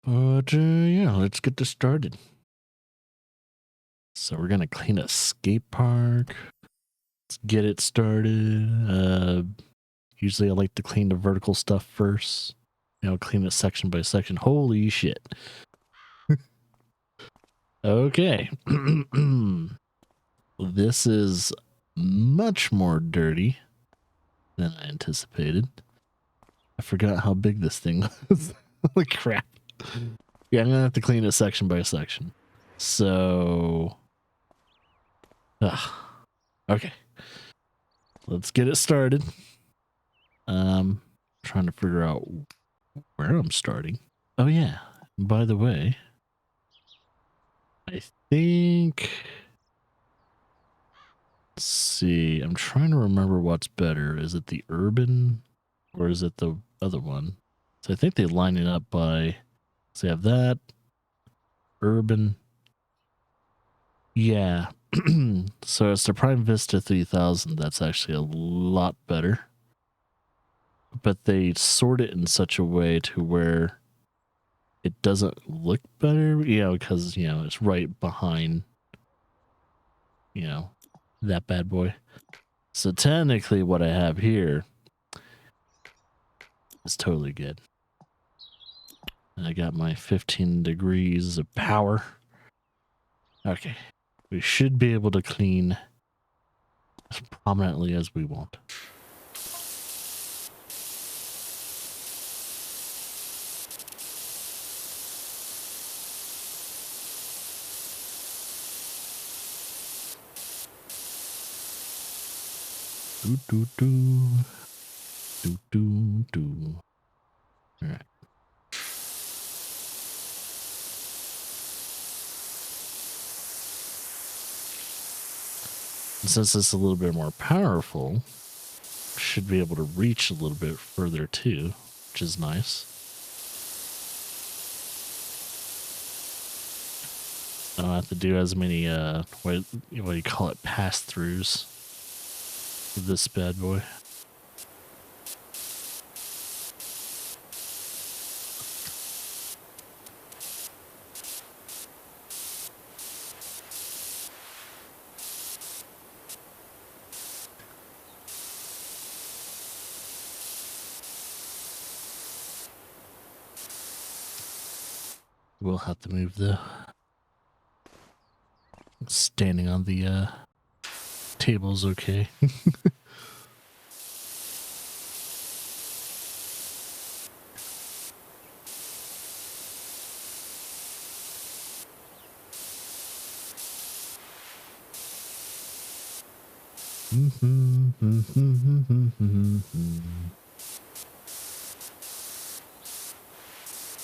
But yeah, let's get this started. So we're gonna clean a skate park. Let's get it started. Usually I like to clean the vertical stuff first. You know, clean it section by section. Holy shit. Okay. This is much more dirty than I anticipated. I forgot how big this thing was. Holy crap. Yeah, I'm gonna have to clean it section by section. So okay. Let's get it started. Trying to figure out where I'm starting. Oh yeah. By the way, I think, let's see, I'm trying to remember what's better. Is it the urban or is it the other one? So I think they line it up by, so you have that urban. Yeah. So it's the Prime Vista 3000. That's actually a lot better. But they sort it in such a way to where it doesn't look better, because, it's right behind, that bad boy. So technically what I have here is totally good. And I got my 15 degrees of power. Okay. We should be able to clean as prominently as we want. Do do do. Do do do. All right. And since it's a little bit more powerful, should be able to reach a little bit further too, which is nice. I don't have to do as many what do you call it, pass-throughs with this bad boy. We'll have to move the standing on the table's okay.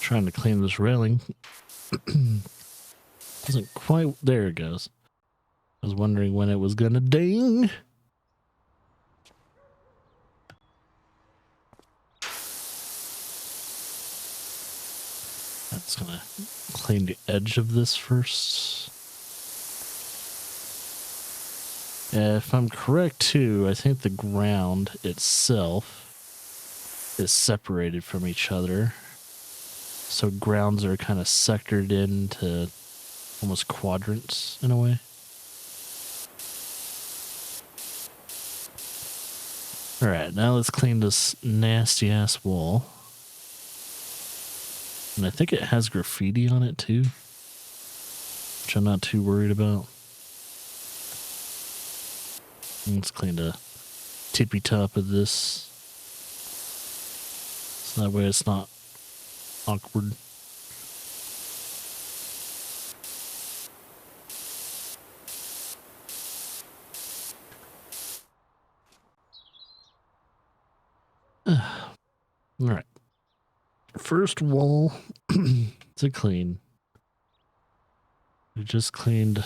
Trying to clean this railing. Doesn't quite, there it goes. I was wondering when it was gonna ding. That's gonna clean the edge of this first. If I'm correct too, I think the ground itself is separated from each other. So grounds are kind of sectored into almost quadrants in a way. All right, now let's clean this nasty ass wall. And I think it has graffiti on it too, which I'm not too worried about. Let's clean the tippy top of this. So that way it's not awkward. All right. First wall to clean. We just cleaned,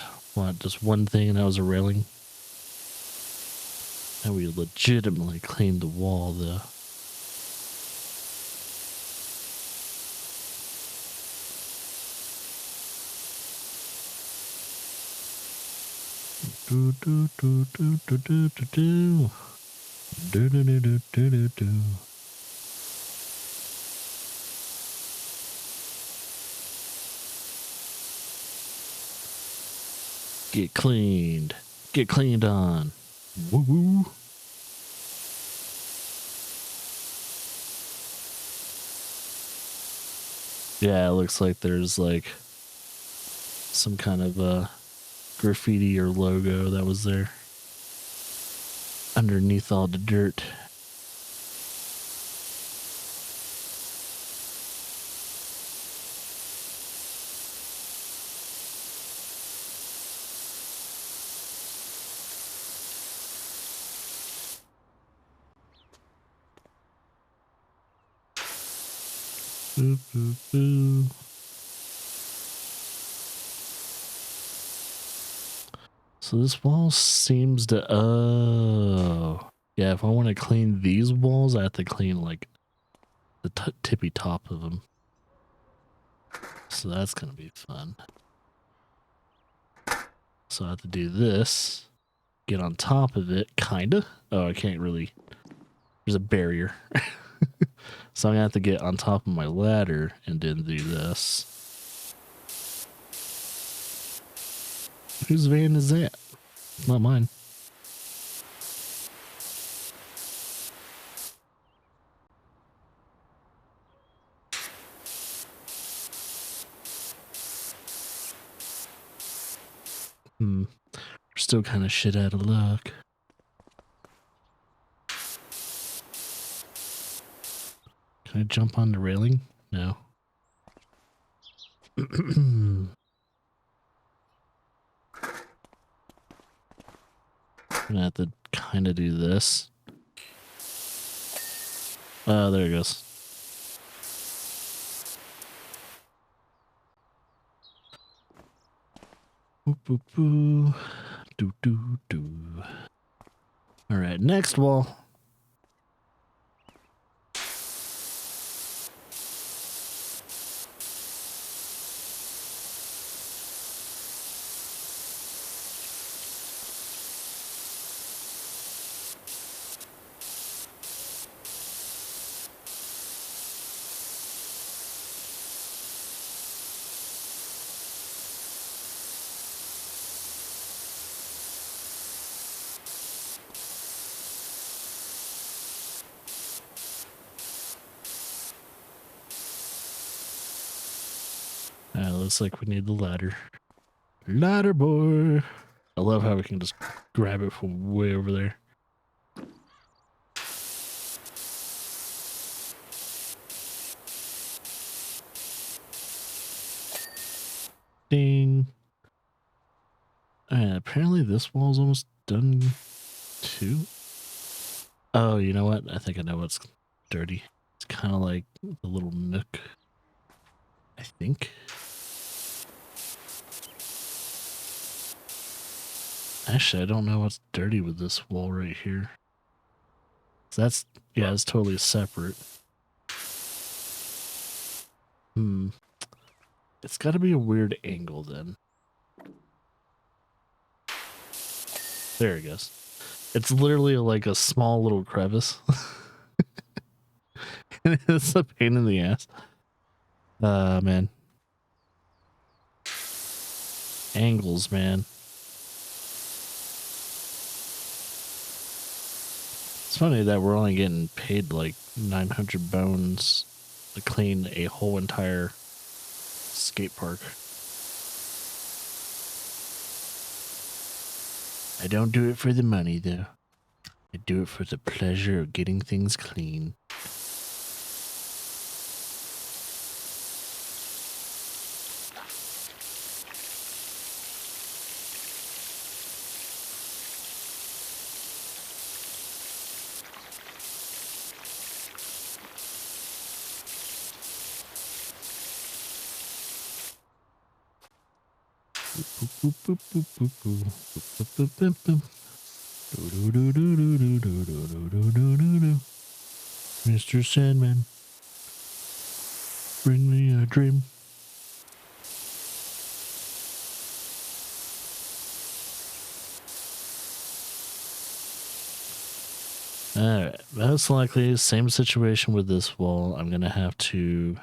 just one thing, and that was a railing. And we legitimately cleaned the wall, though. Do do do do do do do do do do do do do do. Get cleaned. Get cleaned on. Woo woo. Yeah, it looks like there's like some kind of graffiti or logo that was there underneath all the dirt. Boo, boo, boo. So this wall seems to... Oh. Yeah, if I want to clean these walls, I have to clean like the tippy top of them. So that's going to be fun. So I have to do this. Get on top of it, kinda. Oh, I can't really... There's a barrier. So I'm going to have to get on top of my ladder and then do this. Whose van is that? It's not mine. We're still kind of shit out of luck. Can I jump on the railing? No. I'm gonna have to kind of do this. Oh, there it goes. Boop, boop, boo. Do, do, do. All right, next wall. Looks like we need the ladder. Ladder boy. I love how we can just grab it from way over there. Ding. Apparently this wall's almost done too. Oh, you know what? I think I know what's dirty. It's kind of like the little nook, I think. Actually, I don't know what's dirty with this wall right here. That's, yeah, it's totally separate. It's got to be a weird angle then. There it goes. It's literally like a small little crevice. And it's a pain in the ass. Man. Angles, man. It's funny that we're only getting paid like 900 bones to clean a whole entire skate park. I don't do it for the money though. I do it for the pleasure of getting things clean. Mr. Sandman, bring me a dream. Alright, most likely same situation with this wall. I'm gonna have to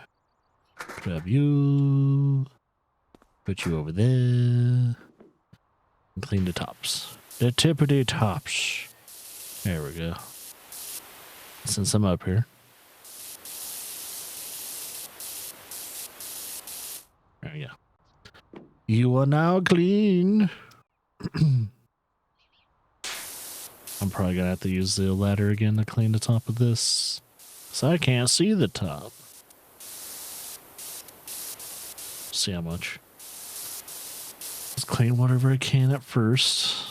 grab you, put you over there. Clean the tops. The tippity tops. There we go. Since I'm up here. There we go. You are now clean. I'm probably gonna have to use the ladder again to clean the top of this. So I can't see the top. See how much. Let's clean whatever I can at first.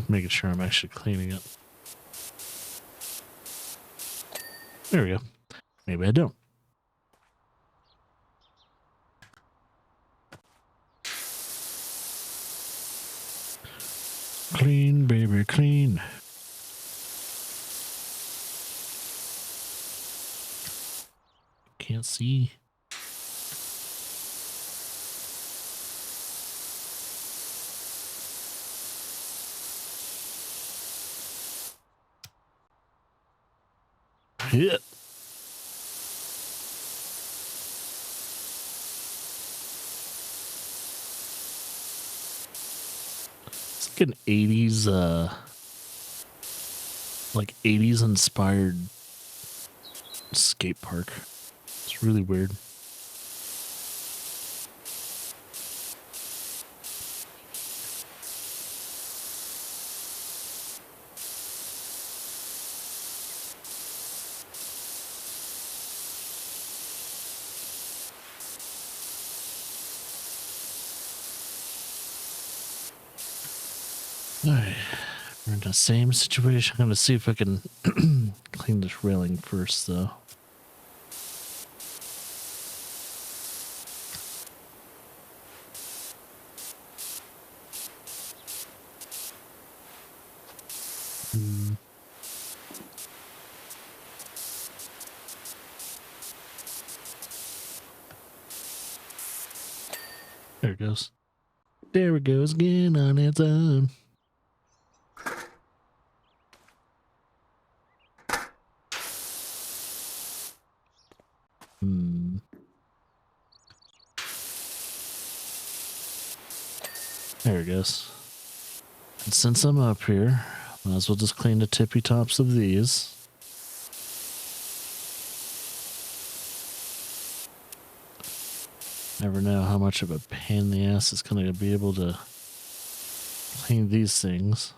Making sure I'm actually cleaning it. There we go. Maybe I don't. Clean, baby, clean. Can't see. Hit. It's like an 80s, like 80s inspired skate park. It's really weird. Alright, we're in the same situation. I'm gonna see if I can clean this railing first, though. There it goes. There it goes again on its own. There it goes. And since I'm up here, might as well just clean the tippy tops of these. Never know how much of a pain in the ass it's going to be able to clean these things.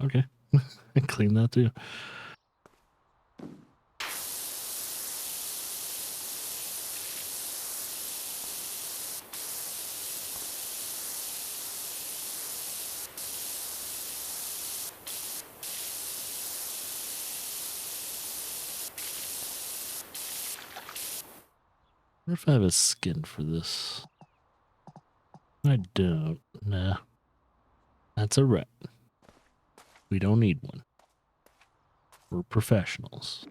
Okay. I cleaned that too. I wonder if I have a skin for this. I don't. Nah. That's a rat. We don't need one. We're professionals.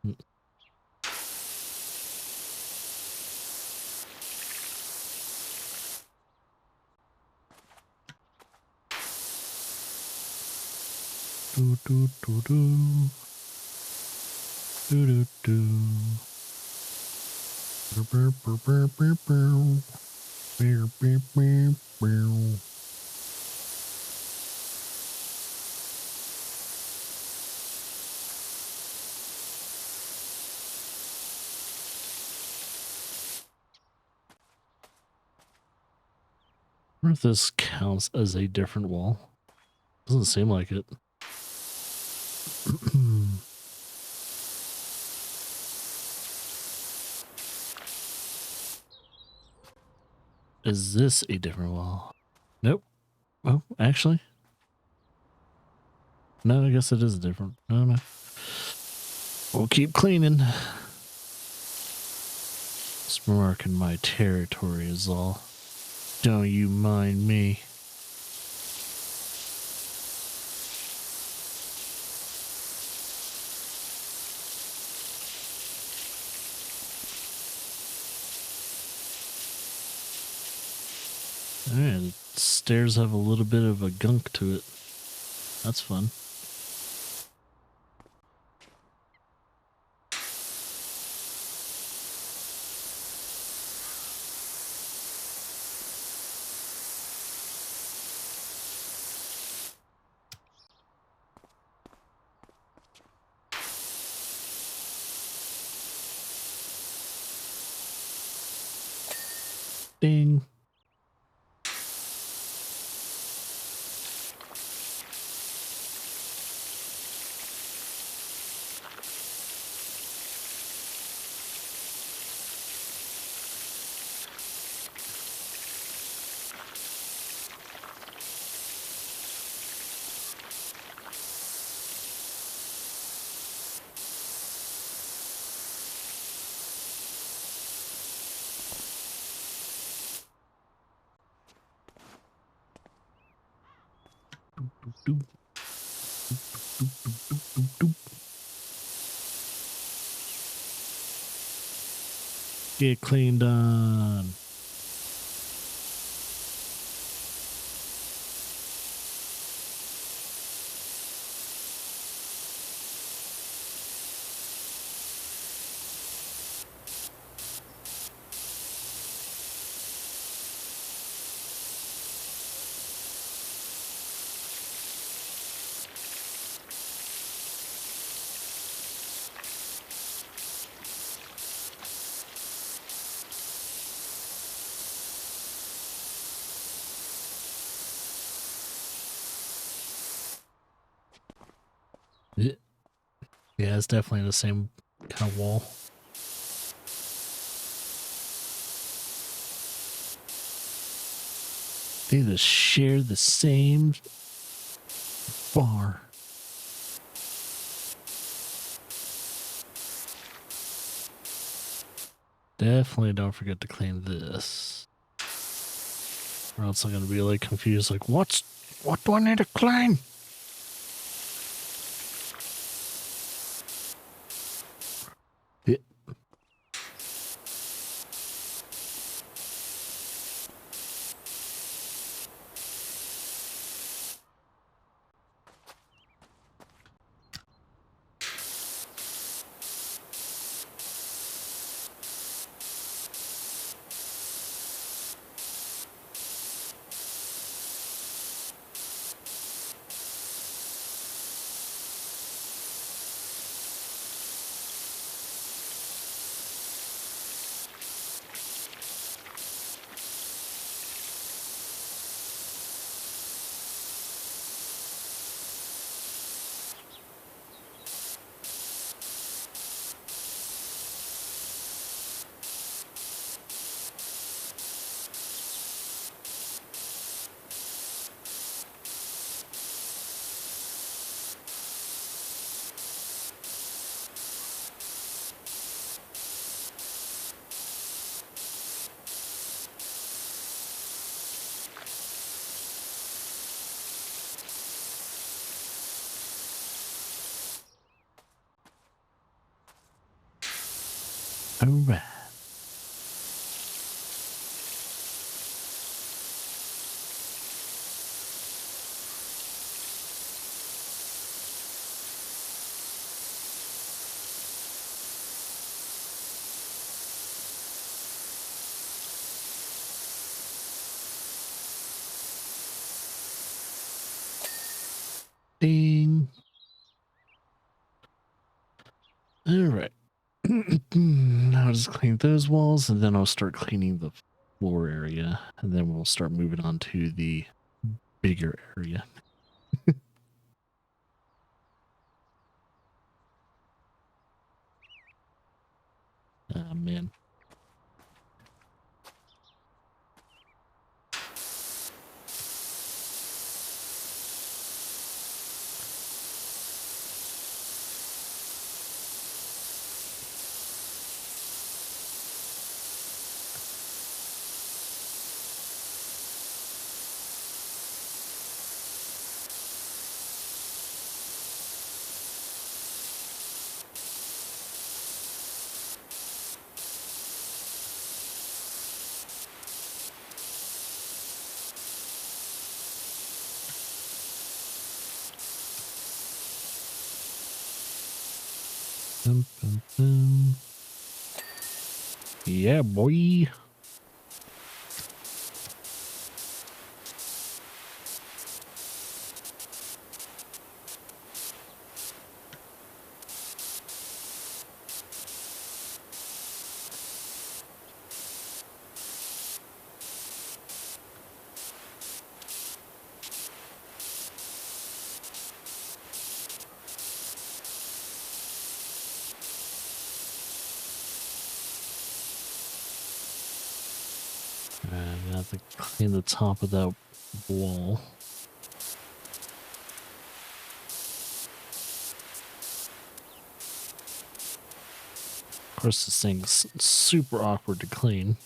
Do do do do. Do do do. Burr, burr, burr, burr, burr. Burr, burr, burr, burr. I wonder if this counts as a different wall. Doesn't seem like it. Is this a different wall? Nope. Oh, actually. No, I guess it is different. No. We'll keep cleaning. Just marking my territory is all. Don't you mind me. Alright, the stairs have a little bit of a gunk to it. That's fun. Ding. Doop, doop, doop, doop, doop, doop. Get cleaned on. Yeah, it's definitely the same kind of wall. They just share the same bar. Definitely don't forget to clean this. Or else I'm going to be like confused, like, what do I need to clean? Yeah. All right. Ding. All right. Now I'll just clean those walls, and then I'll start cleaning the floor area, and then we'll start moving on to the bigger area. Oh, man. Dun, dun, dun. Yeah, boy. I have to clean the top of that wall. Of course, this thing's super awkward to clean.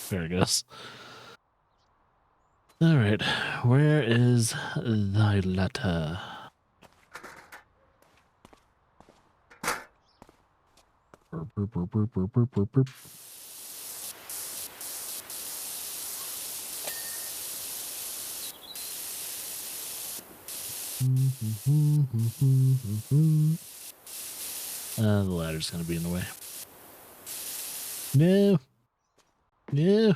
There it goes. All right, where is thy letter? Burp, burp, burp, burp, burp, burp, burp, burp. The ladder's gonna be in the way. No. No.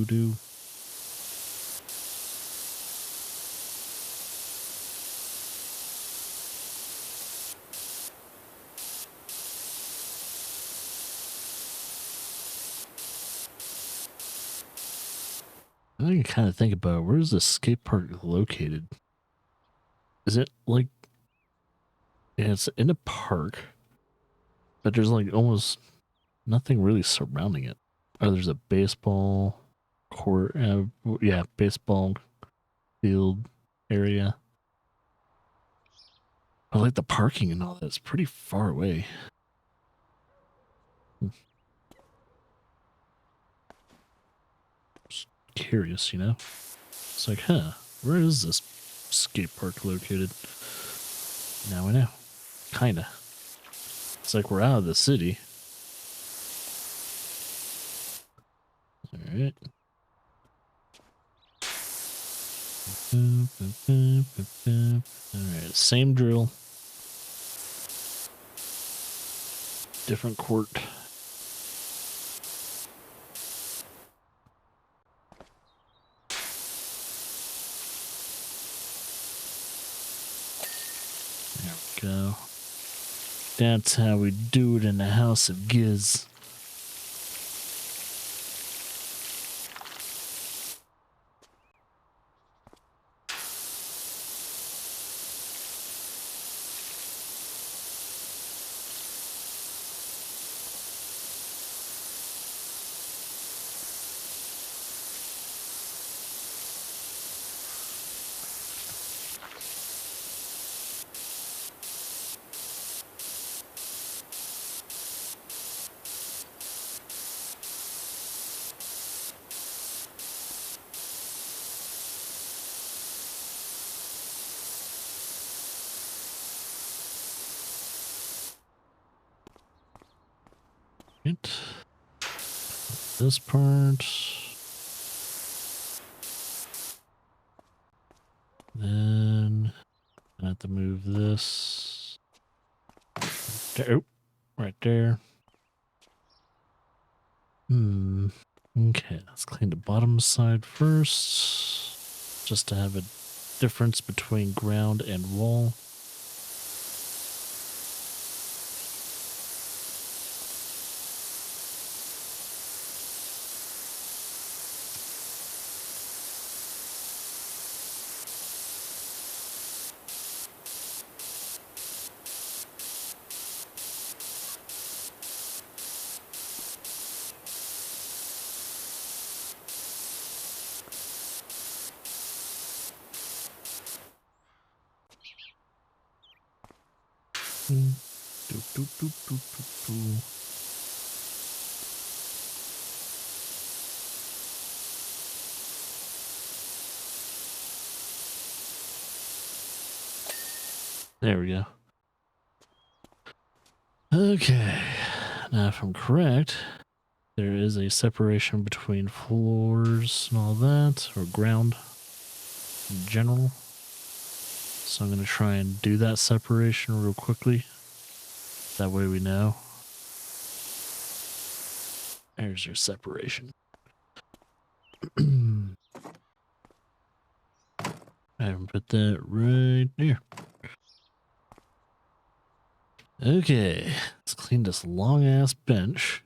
Do. I can kind of think about where's the skate park located? Is it like, yeah, it's in a park, but there's like almost nothing really surrounding it. Oh, there's a baseball court, yeah, baseball field area. But like the parking and all that's pretty far away. Just curious, you know? It's like, huh, where is this skate park located? Now I know. Kinda. It's like we're out of the city. Alright. Alright, same drill. Different court. There we go. That's how we do it in the House of Giz. Right. This part. Then I have to move this. There, oh, right there. Okay, let's clean the bottom side first. Just to have a difference between ground and wall. Do, do, do, do, do, do. There we go. Okay. Now, if I'm correct, there is a separation between floors and all that, or ground in general. So I'm going to try and do that separation real quickly. That way we know. There's your separation. I put that right there. Okay, let's clean this long ass bench.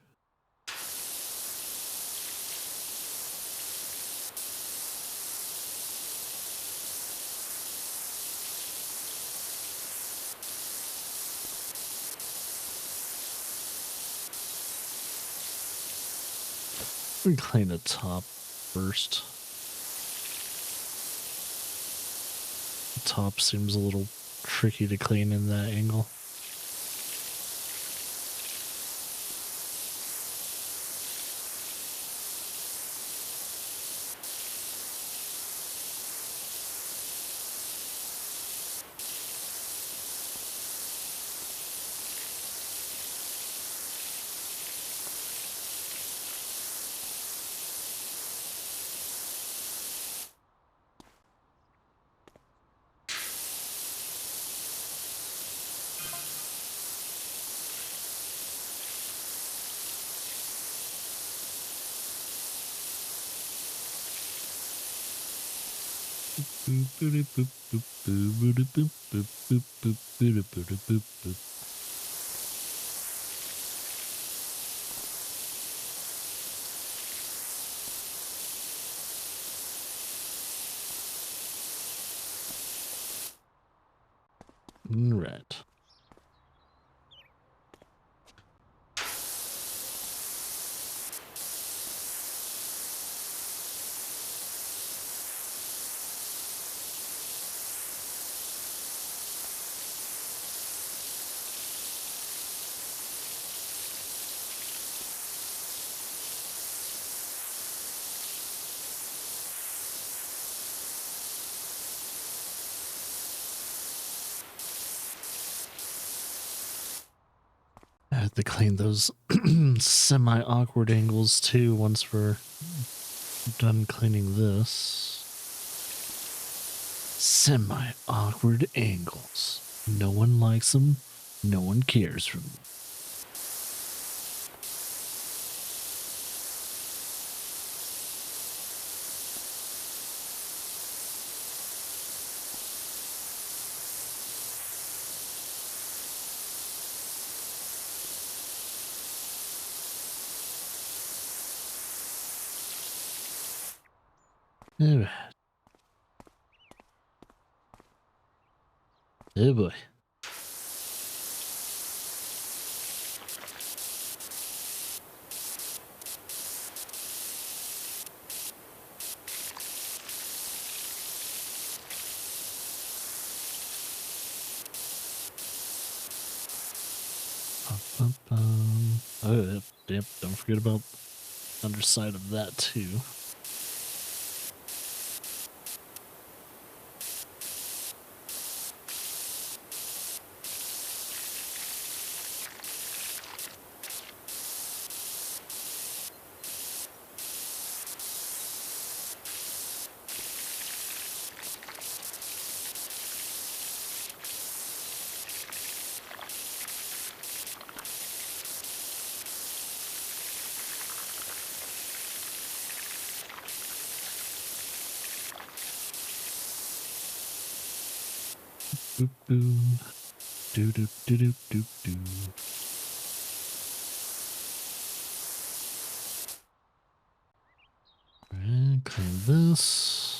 We clean the top first. The top seems a little tricky to clean in that angle. Right. I have to clean those semi-awkward angles too once we're done cleaning this. Semi-awkward angles. No one likes them. No one cares for them. All right. Oh boy. Oh, yep. Don't forget about the underside of that too. Boop boom. Do do do do do do. Alright, clean this.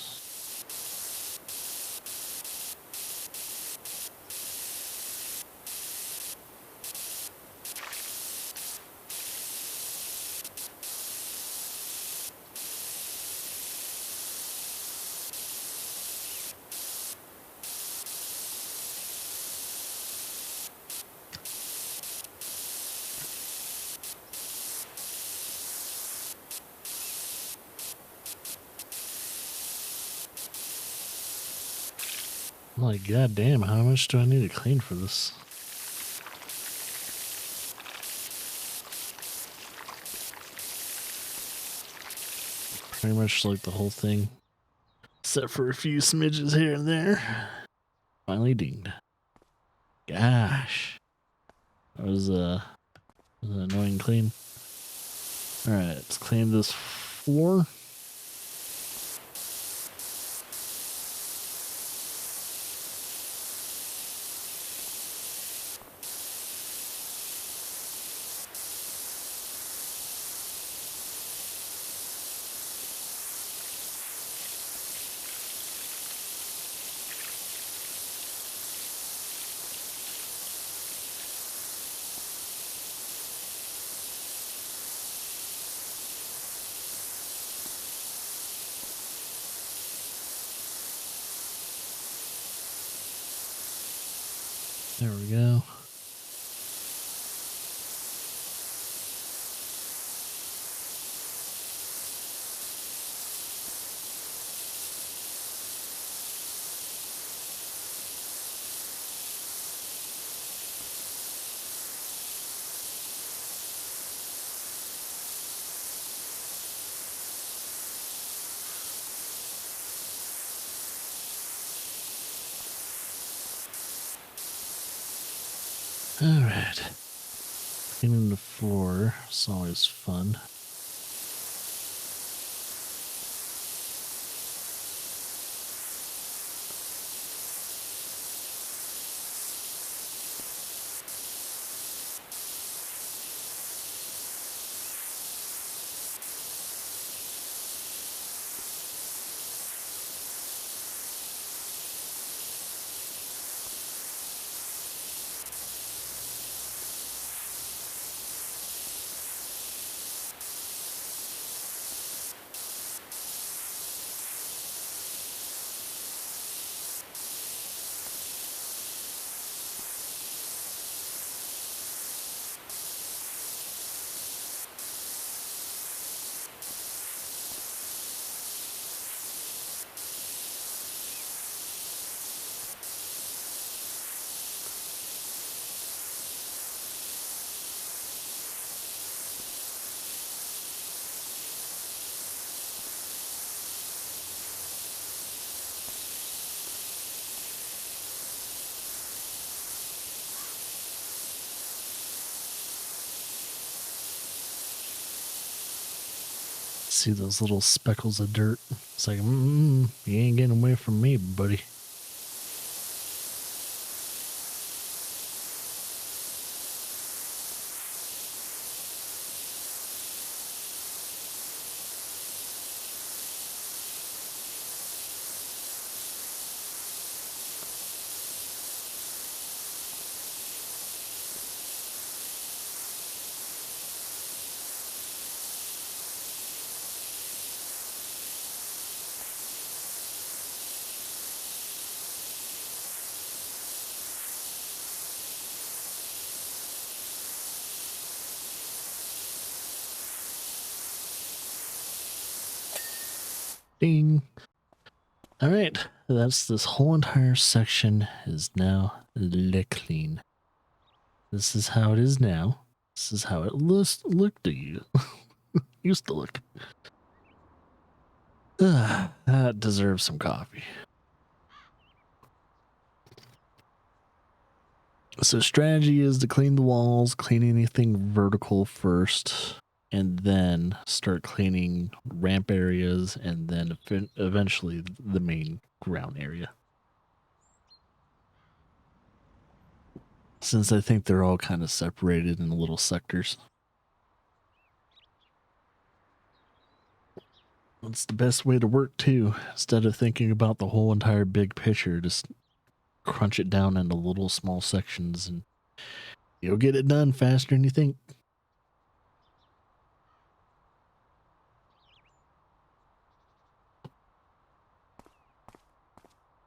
I'm like, god damn, how much do I need to clean for this? Pretty much like the whole thing, except for a few smidges here and there. Finally dinged. Gosh. That was an annoying clean. Alright, let's clean this floor. There we go. Alright. Cleaning the floor is always fun. See those little speckles of dirt? It's like, you ain't getting away from me, buddy. Ding. All right, that's this whole entire section is now clean. This is how it is now. This is how it looked to you. Used to look. That deserves some coffee. So strategy is to clean the walls, clean anything vertical first, and then start cleaning ramp areas, and then eventually the main ground area. Since I think they're all kind of separated in little sectors. It's the best way to work too. Instead of thinking about the whole entire big picture, just crunch it down into little small sections and you'll get it done faster than you think.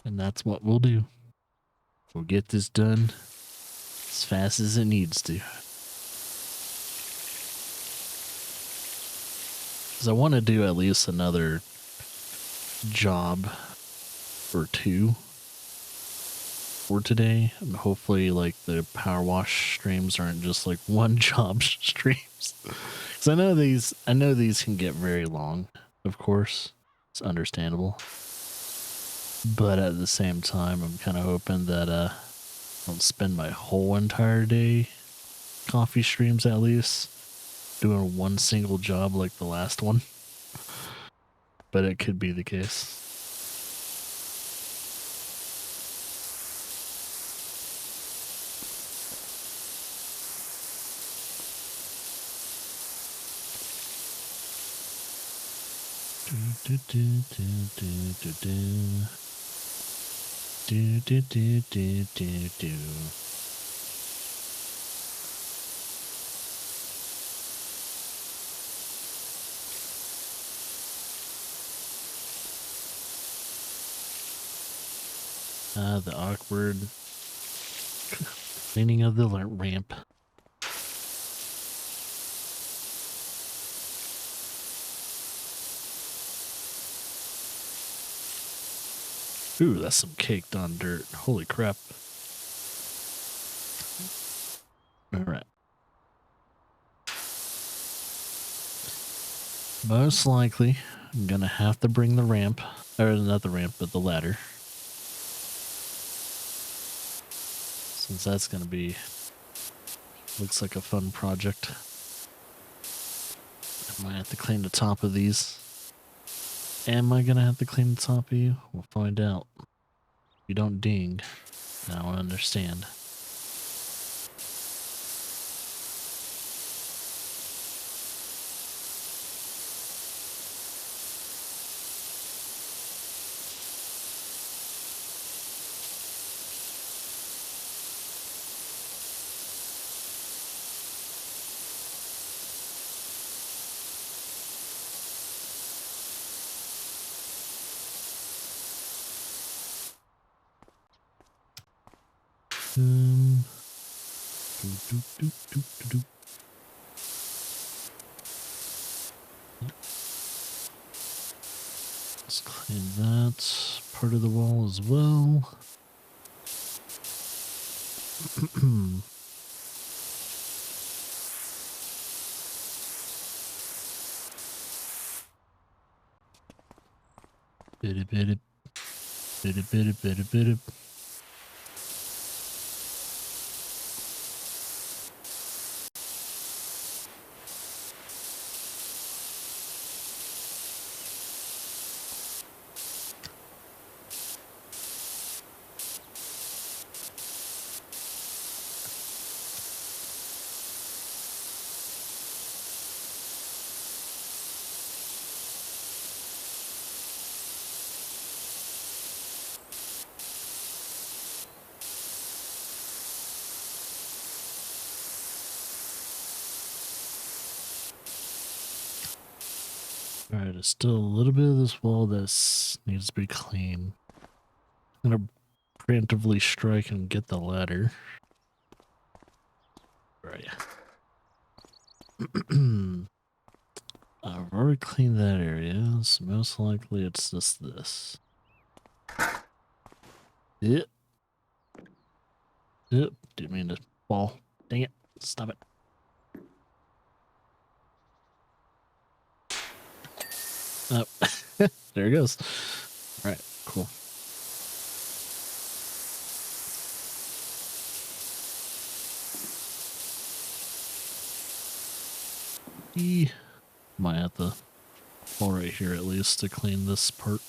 And that's what we'll do. We'll get this done as fast as it needs to. Because I want to do at least another job or two for today, and hopefully like the power wash streams aren't just like one job streams. Because I know these can get very long, of course. It's understandable. But at the same time, I'm kind of hoping that I don't spend my whole entire day coffee streams at least doing one single job like the last one. But it could be the case. The awkward cleaning of the ramp. Ooh, that's some caked on dirt. Holy crap. Alright. Most likely, I'm gonna have to bring the ramp, or not the ramp, but the ladder. Since that's gonna be, looks like a fun project. I might have to clean the top of these. Am I gonna have to clean the top of you? We'll find out. If you don't ding, now I understand. Let's clean that part of the wall as well. Bit. Alright, there's still a little bit of this wall that needs to be clean. I'm gonna preemptively strike and get the ladder. Right. I've already cleaned that area, so most likely it's just this. Yep. Didn't mean to fall. Dang it. Stop it. Oh, there it goes. All right, cool. Might have to fall right here at least to clean this part.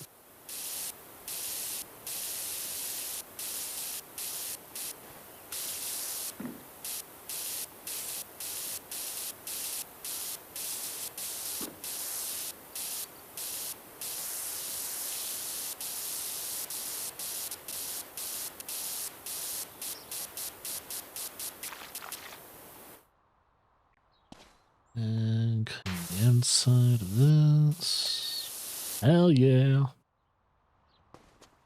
And clean the inside of this. Hell yeah.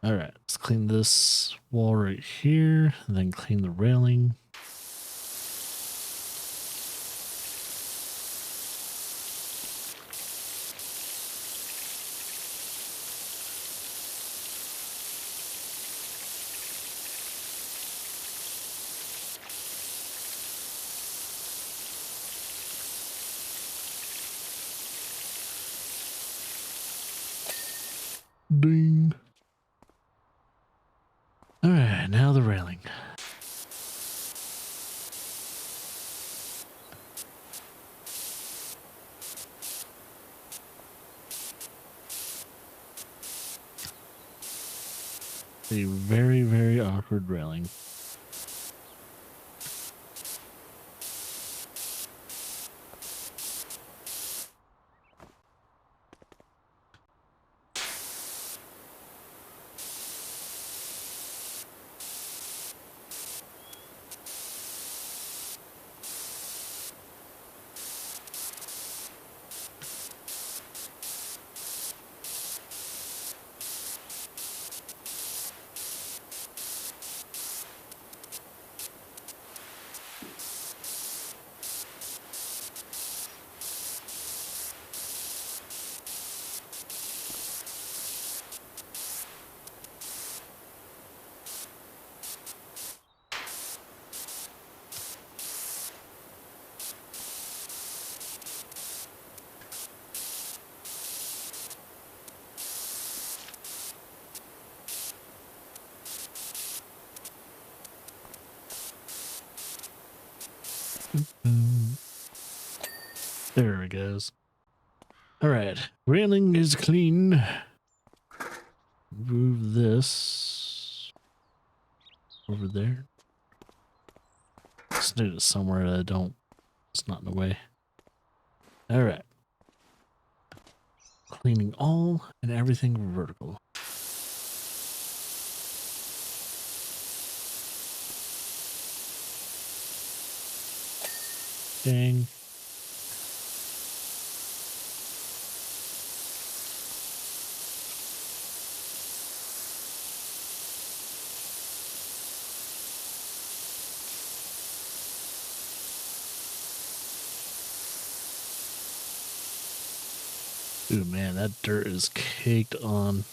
Alright, let's clean this wall right here, and then clean the railing. Ding. All right, now the railing. A very, very awkward railing. There it goes. All right, railing is clean. Move this over there. Let's do it somewhere that it's not in the way. All right. Cleaning all and everything vertical. Dang. Ooh, man, that dirt is caked on.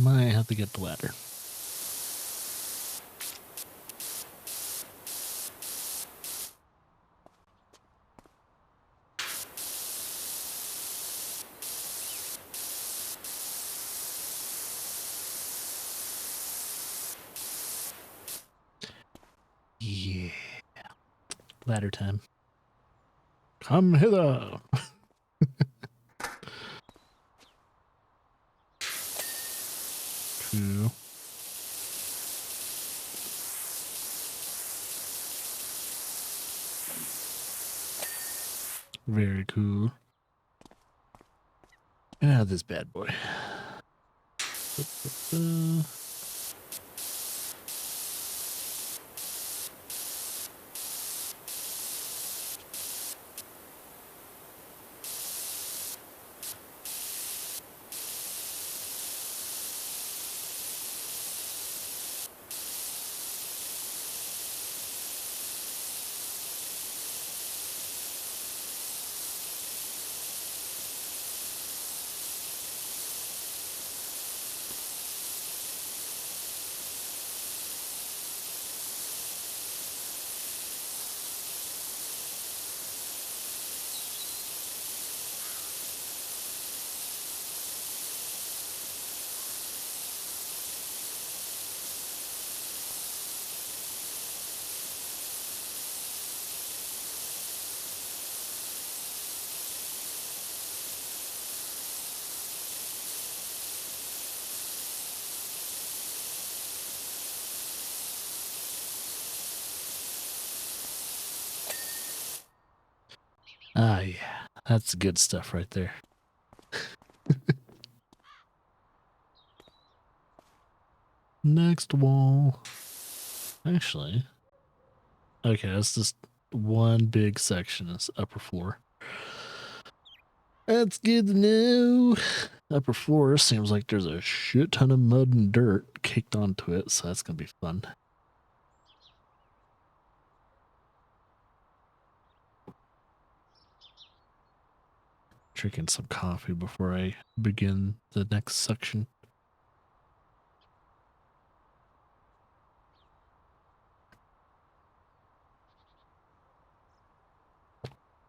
Might have to get the ladder. Yeah. Ladder time. Come hither. Cool. Very cool. Get out of this bad boy. yeah. That's good stuff right there. Next wall. Actually, okay, that's just one big section. It's upper floor. That's good to know. Upper floor seems like there's a shit ton of mud and dirt caked onto it, so that's gonna be fun. Drinking some coffee before I begin the next section.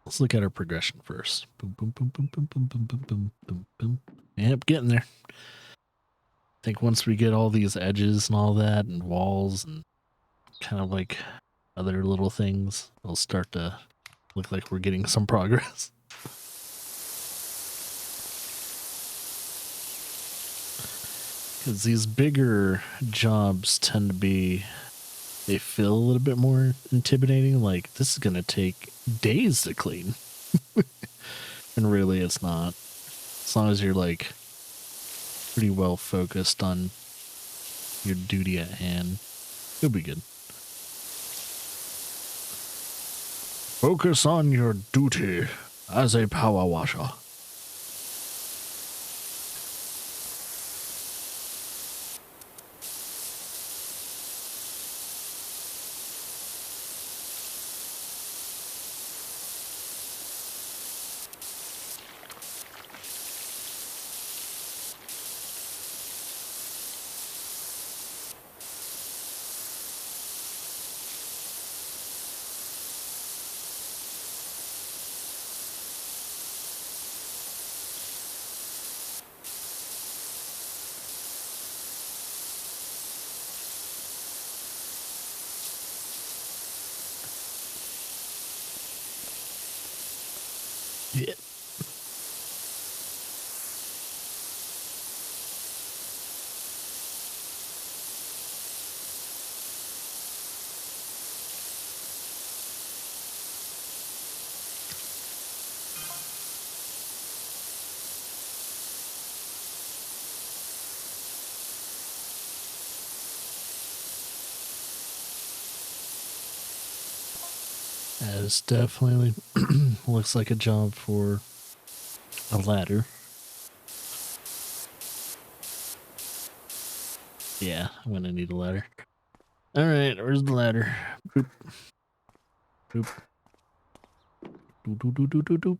Let's look at our progression first. Boom, boom, boom, boom, boom, boom, boom, boom, boom, boom, boom. Yep, getting there. I think once we get all these edges and all that and walls and kind of like other little things, it'll start to look like we're getting some progress. Because these bigger jobs tend to be, they feel a little bit more intimidating. Like, this is going to take days to clean. And really, it's not. As long as you're, like, pretty well focused on your duty at hand, it'll be good. Focus on your duty as a power washer. Yeah. That definitely looks like a job for a ladder. Yeah, I'm gonna need a ladder. Alright, where's the ladder? Boop. Boop. Doop, doop, doop, doop, doop, doop.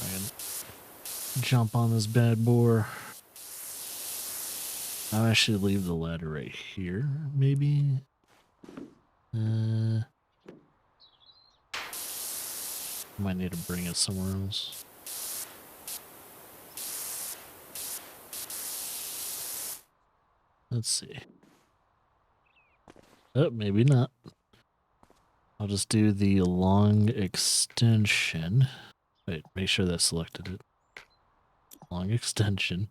I can jump on this bad boy. I should leave the ladder right here, maybe. Might need to bring it somewhere else. Let's see. Oh, maybe not. I'll just do the long extension. Wait, make sure that selected it. Long extension.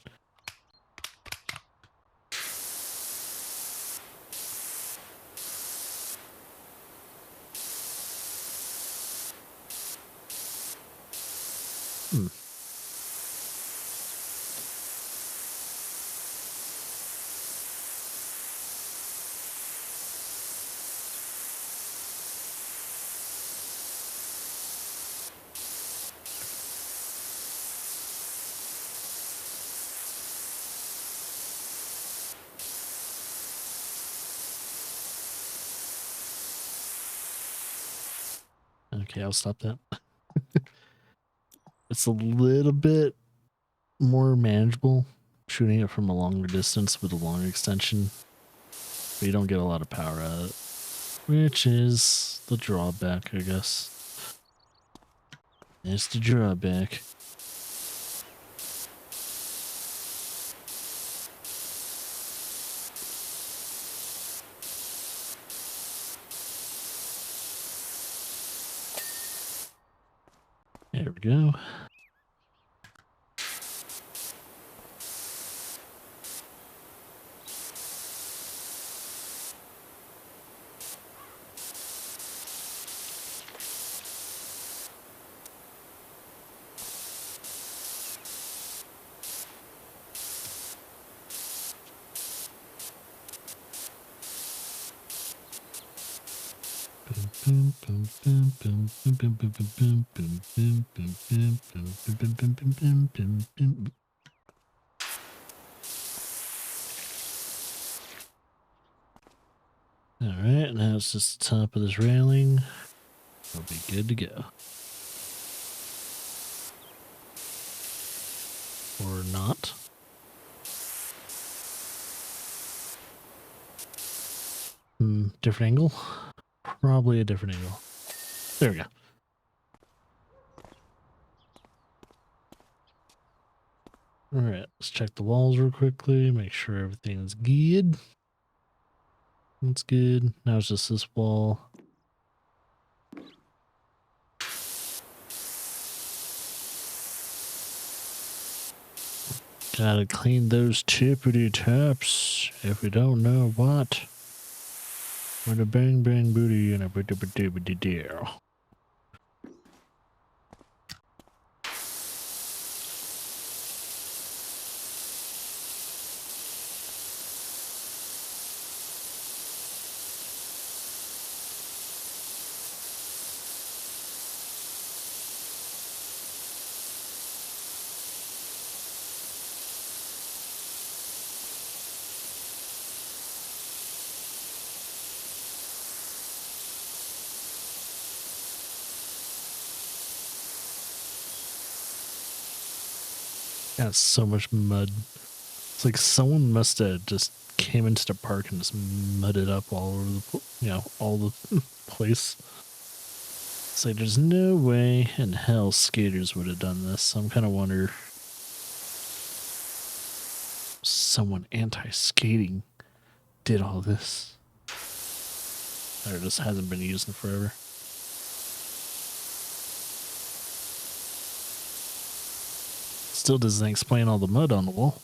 Okay, I'll stop that. It's a little bit more manageable shooting it from a longer distance with a long extension, but you don't get a lot of power out of it, which is the drawback, I guess. It's the drawback. There we go. Alright, now it's just the top of this railing. We'll be good to go. Or not. Different angle? Probably a different angle. There we go. Alright, let's check the walls real quickly, make sure everything's good. That's good. Now it's just this wall. Gotta clean those tippity taps if we don't know what. With a bang bang booty and a bitty bitty bitty deal. Got so much mud. It's like someone must have just came into the park and just mudded up all over the, all the place. It's like there's no way in hell skaters would have done this. So I'm kind of wonder someone anti-skating did all this. Or just hasn't been used in forever. Still doesn't explain all the mud on the wall.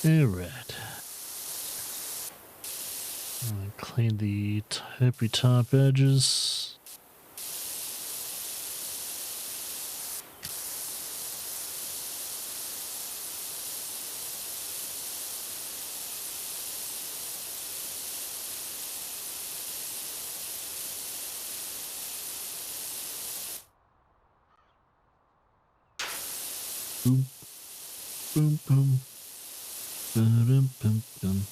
Alright. Clean the tippy top edges. Boom, boom, boom. Boom, boom, boom.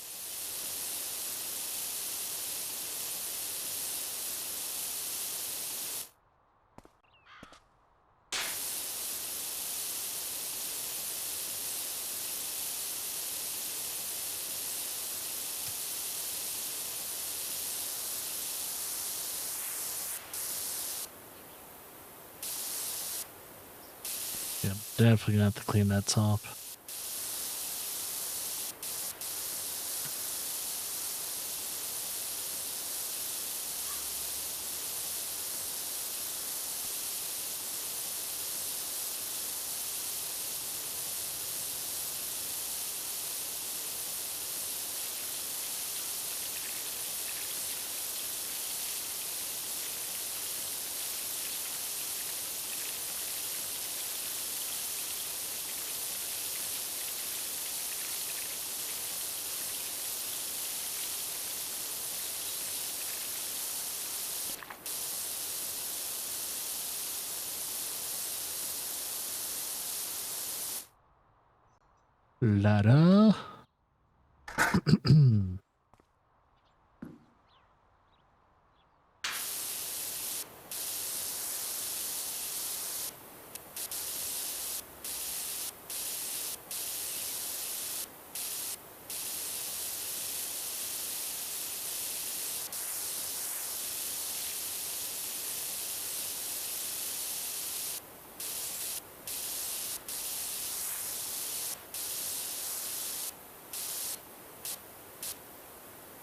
Yeah, definitely gonna have to clean that top. La-da.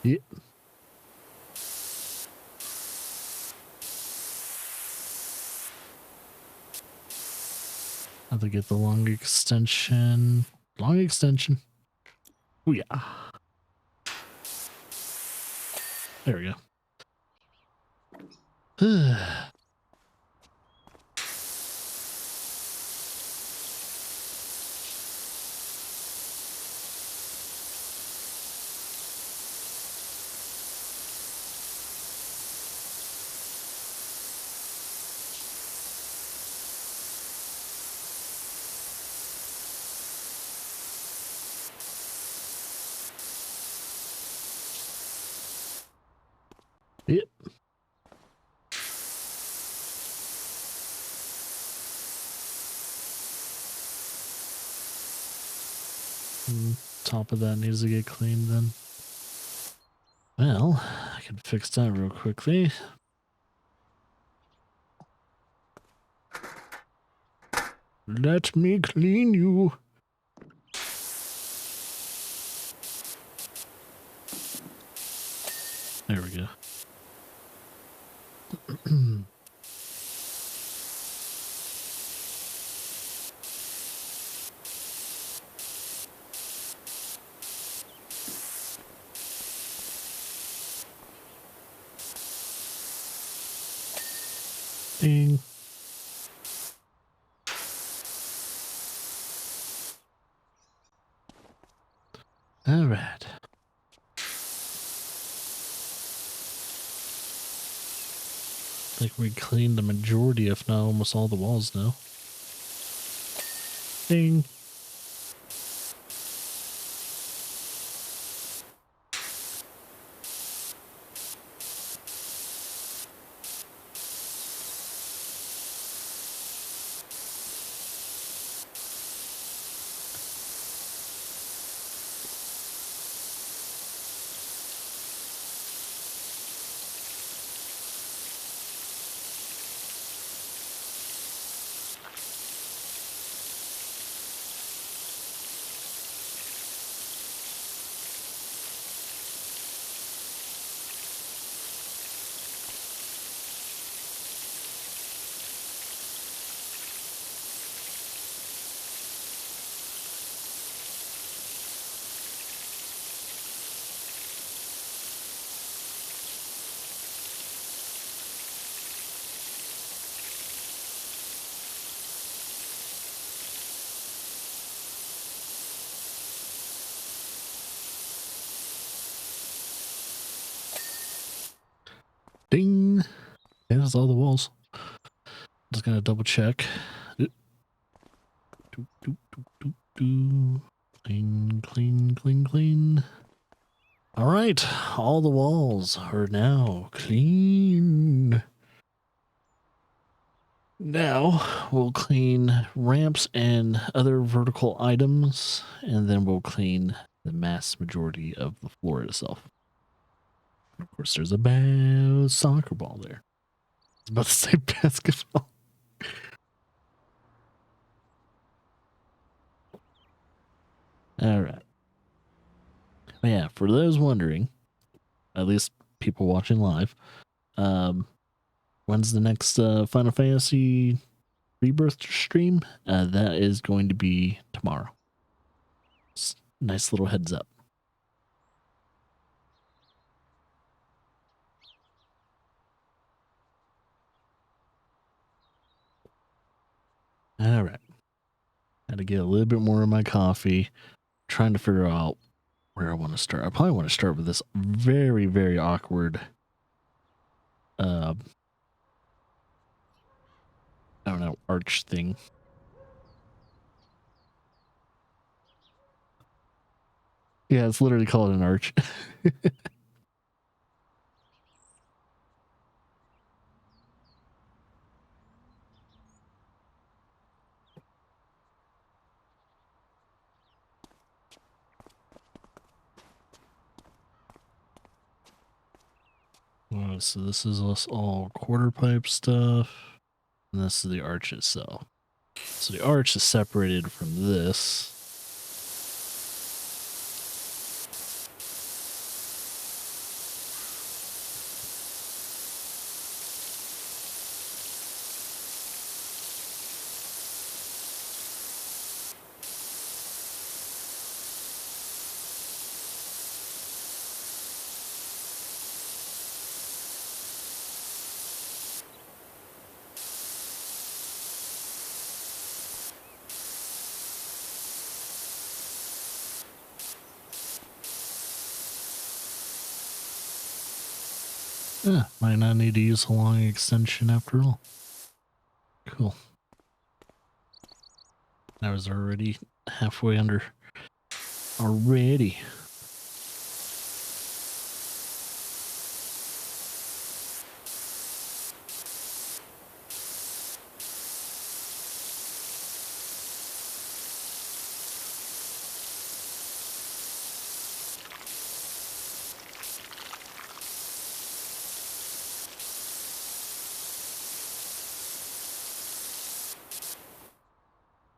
Yeah. Have to get the long extension. Long extension. Oh yeah. There we go. Yep. Top of that needs to get cleaned then. Well, I can fix that real quickly. Let me clean you. There we go. Ding. All right. I think we cleaned the majority, if not almost all the walls now. Ding. Ding. Yeah, that's all the walls. Just gonna double check. Clean, clean, clean, clean. All right, all the walls are now clean. Now we'll clean ramps and other vertical items, and then we'll clean the mass majority of the floor itself. And of course, there's a soccer ball there. I was about to say basketball. All right. Yeah, for those wondering, at least people watching live, when's the next Final Fantasy Rebirth stream? That is going to be tomorrow. Nice little heads up. All right. Had to get a little bit more of my coffee. Trying to figure out where I want to start. I probably want to start with this very, very awkward I don't know, arch thing. Yeah, it's literally called an arch. So this is all quarter pipe stuff. And this is the arch itself. So the arch is separated from this. Might not need to use a long extension after all. Cool. I was already halfway under. Already.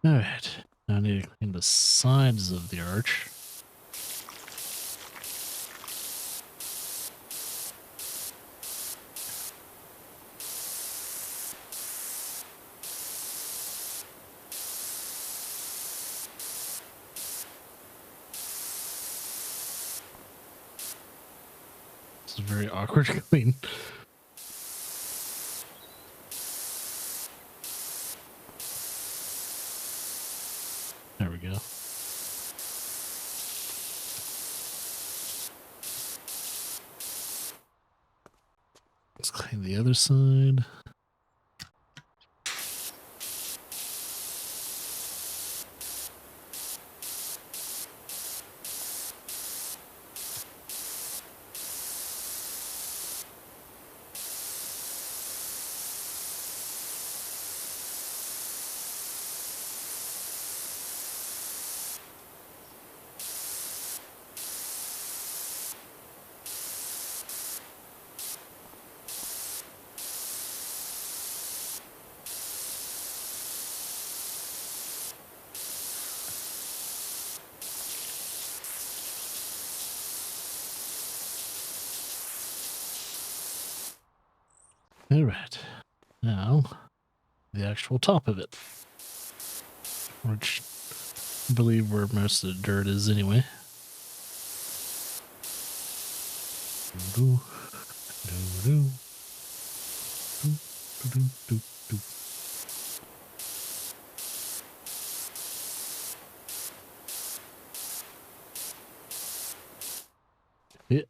Alright, now I need to clean the sides of the arch. This is very awkward to clean. There we go. Let's clean the other side. All right, now the actual top of it, which I believe where most of the dirt is anyway. Do, do, do, do, do, do. Yeah.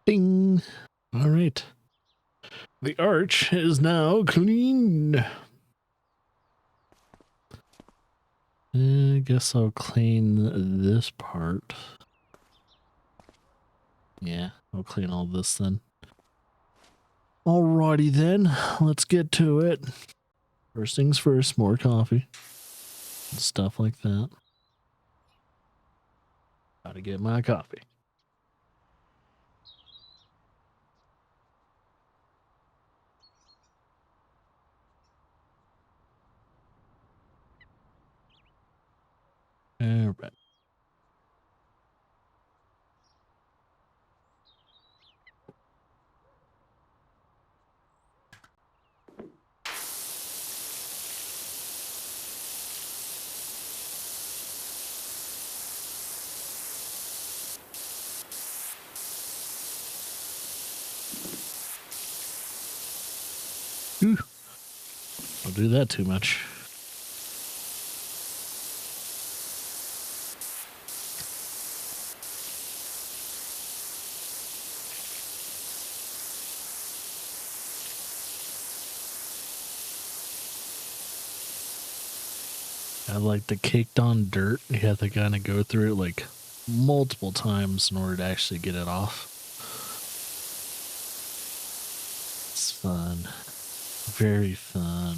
Ding. All right. The arch is now clean. I guess I'll clean this part. Yeah, I'll clean all this then. Alrighty then, let's get to it. First things first, more coffee. Stuff like that. Gotta get my coffee. All right. Ooh. Don't do that too much. I like the caked on dirt. You have to kind of go through it like multiple times in order to actually get it off. It's fun. Very fun.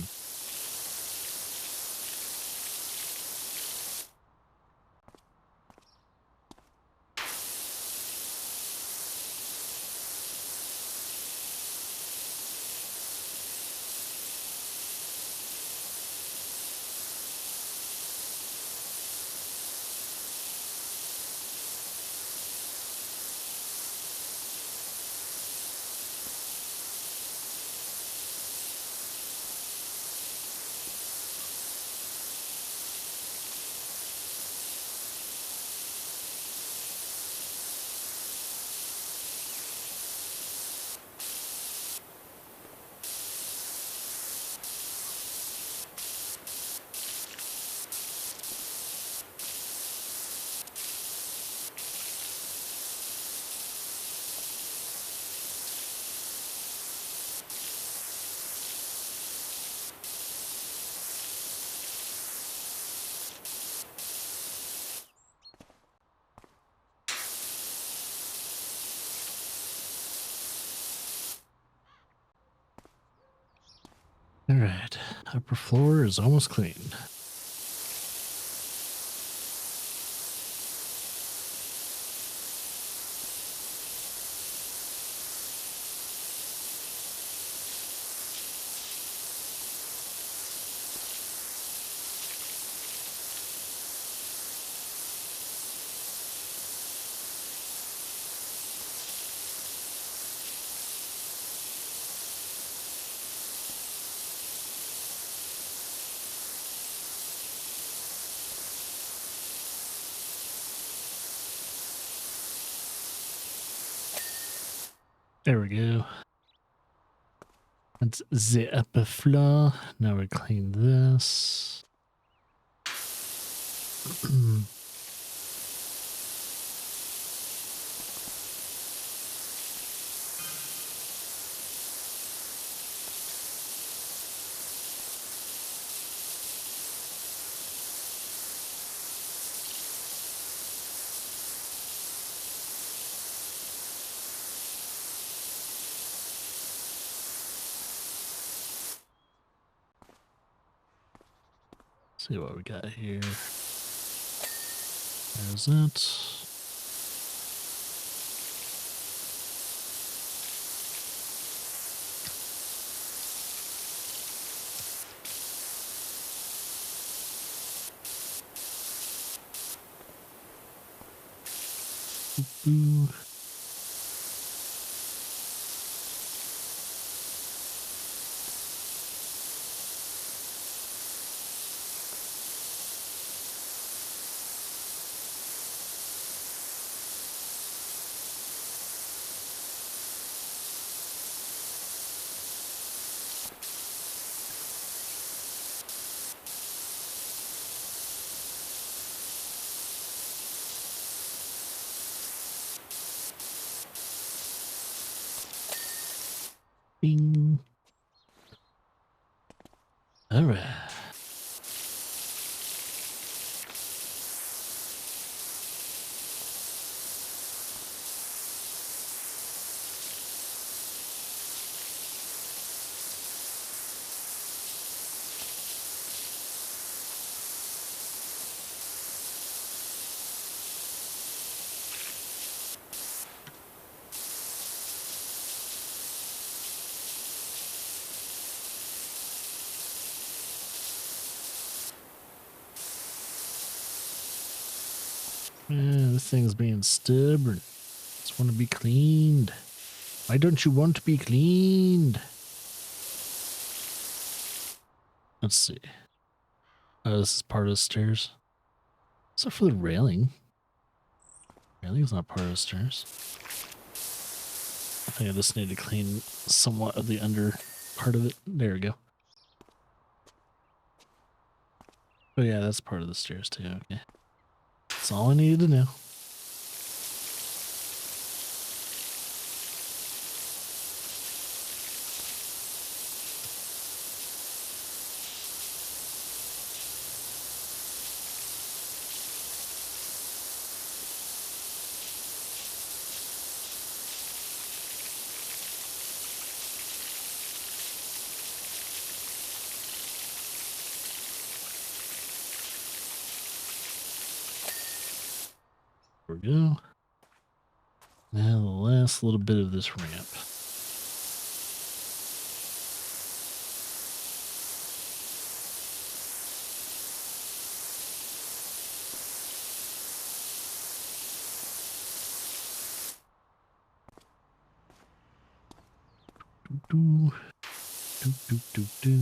All right, upper floor is almost clean. There we go. That's the upper floor. Now we clean this. See what we got here. There's it. Ooh. Bing. All right. Man, this thing's being stubborn. Just want to be cleaned. Why don't you want to be cleaned? Let's see. Oh, this is part of the stairs. Except for the railing. Railing's not part of the stairs. I think I just need to clean somewhat of the under part of it. There we go. Oh yeah, that's part of the stairs too. Okay. That's all I needed to know. There we go. Now the last little bit of this ramp. Do, do, do, do, do.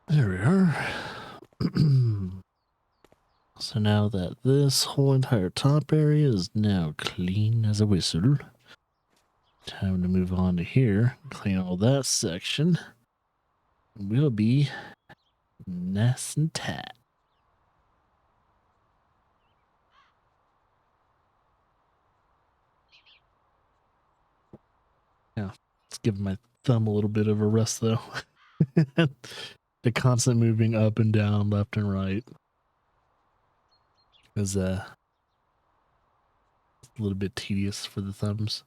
There we are. So now that this whole entire top area is now clean as a whistle, time to move on to here, clean all that section. We'll be nice and tight. Yeah, let's give my thumb a little bit of a rest though. The constant moving up and down, left and right is a little bit tedious for the thumbs.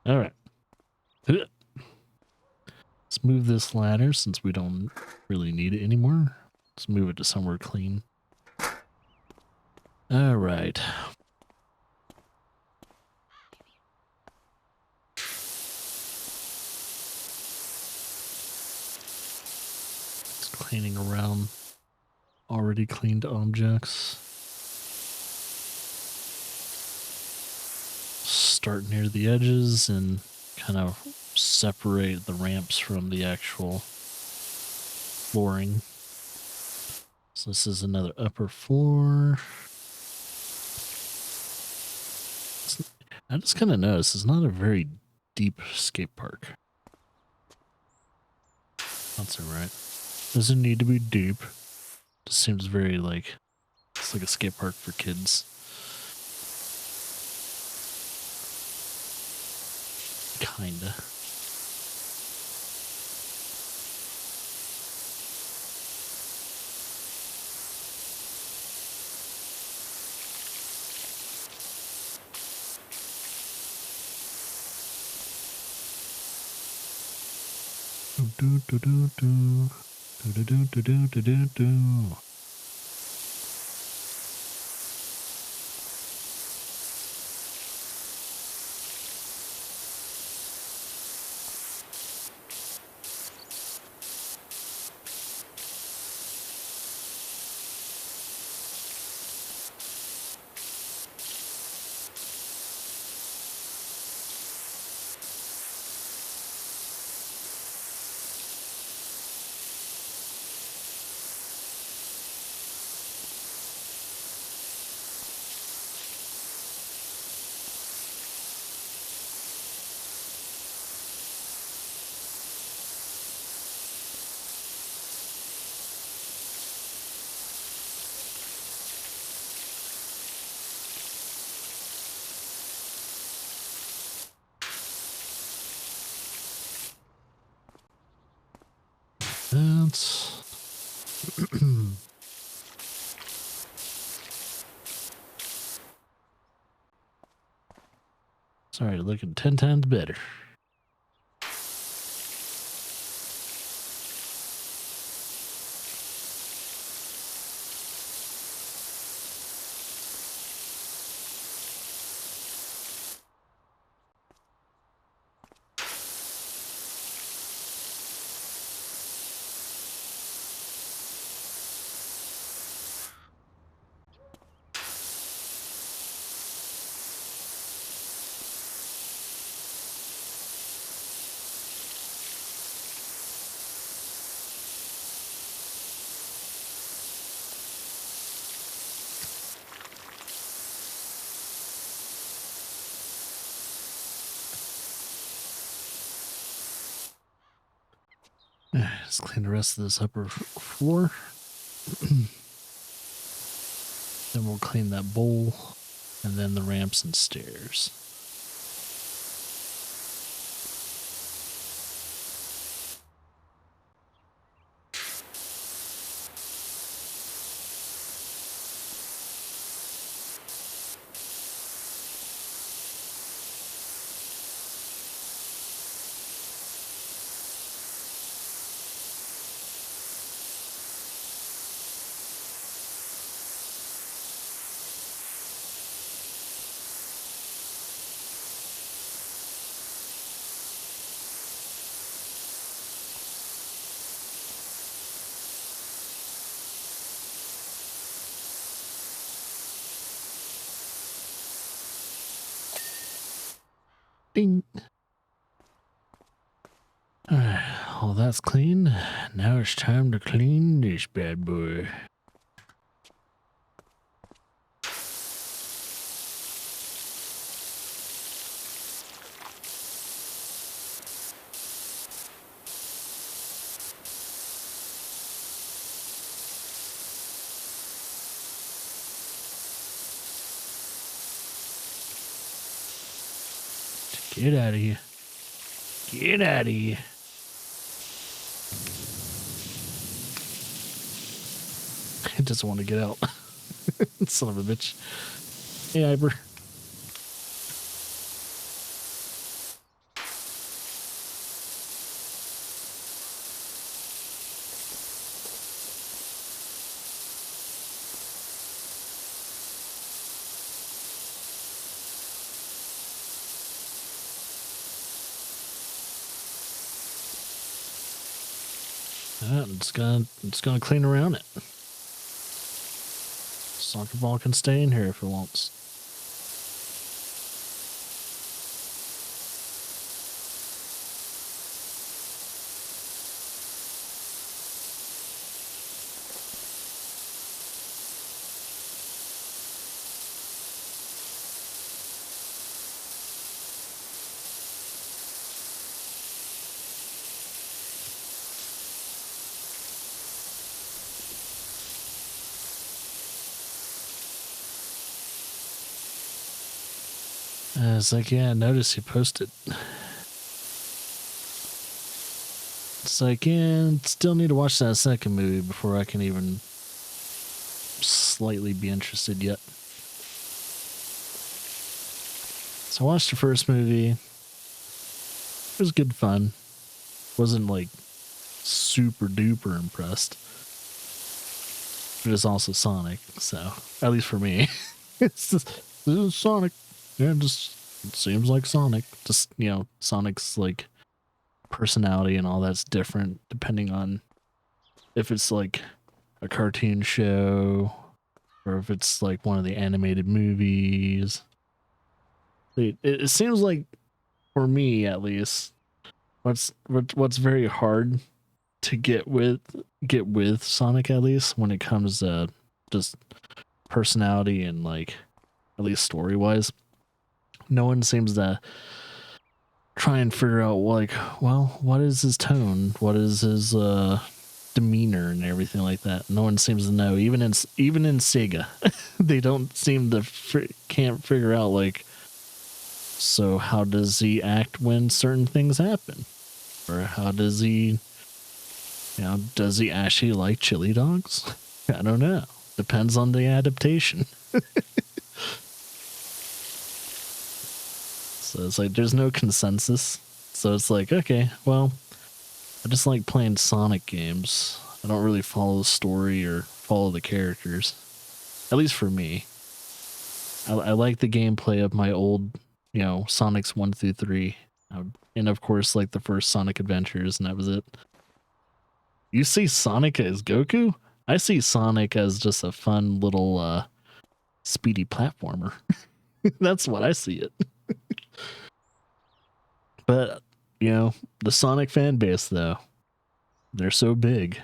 All right. Let's move this ladder since we don't really need it anymore. Let's move it to somewhere clean. All right. Just cleaning around already cleaned objects. Start near the edges and kind of separate the ramps from the actual flooring. So this is another upper floor. I just kind of noticed it's not a very deep skate park. That's alright. Doesn't need to be deep. Just seems very like, it's like a skate park for kids. Kinda. Do do do do do do do do do do do. That's sorry, looking 10 times better. Let's clean the rest of this upper floor. Then we'll clean that bowl, and then the ramps and stairs. Ding. Alright, all that's clean. Now it's time to clean this bad boy. Get out of here. Get out of here. I just want to get out. Son of a bitch. Hey, Iber. It's gonna clean around it. Soccer ball can stay in here if it wants. It's like, yeah, I noticed you posted. It's like, yeah, still need to watch that second movie before I can even slightly be interested yet. So I watched the first movie. It was good fun. Wasn't like super duper impressed. But it's also Sonic, so at least for me. It's just, this is Sonic. Yeah, it seems like Sonic. Just, you know, Sonic's like personality and all that's different depending on if it's like a cartoon show or if it's like one of the animated movies. It seems like, for me at least, what's very hard to get with Sonic, at least when it comes to just personality and like at least story wise, no one seems to try and figure out like, well, what is his tone, what is his demeanor and everything like that. No one seems to know. Even in Sega, they don't seem to can't figure out like, so how does he act when certain things happen, or how does he, you know, does he actually like chili dogs? I don't know. Depends on the adaptation. So it's like there's no consensus. So it's like, okay, well, I just like playing Sonic games. I don't really follow the story or follow the characters. At least for me. I like the gameplay of my old, you know, Sonics 1 through 3. And of course, like the first Sonic Adventures, and that was it. You see Sonic as Goku? I see Sonic as just a fun little speedy platformer. That's what I see it. But, you know, the Sonic fan base, though, they're so big,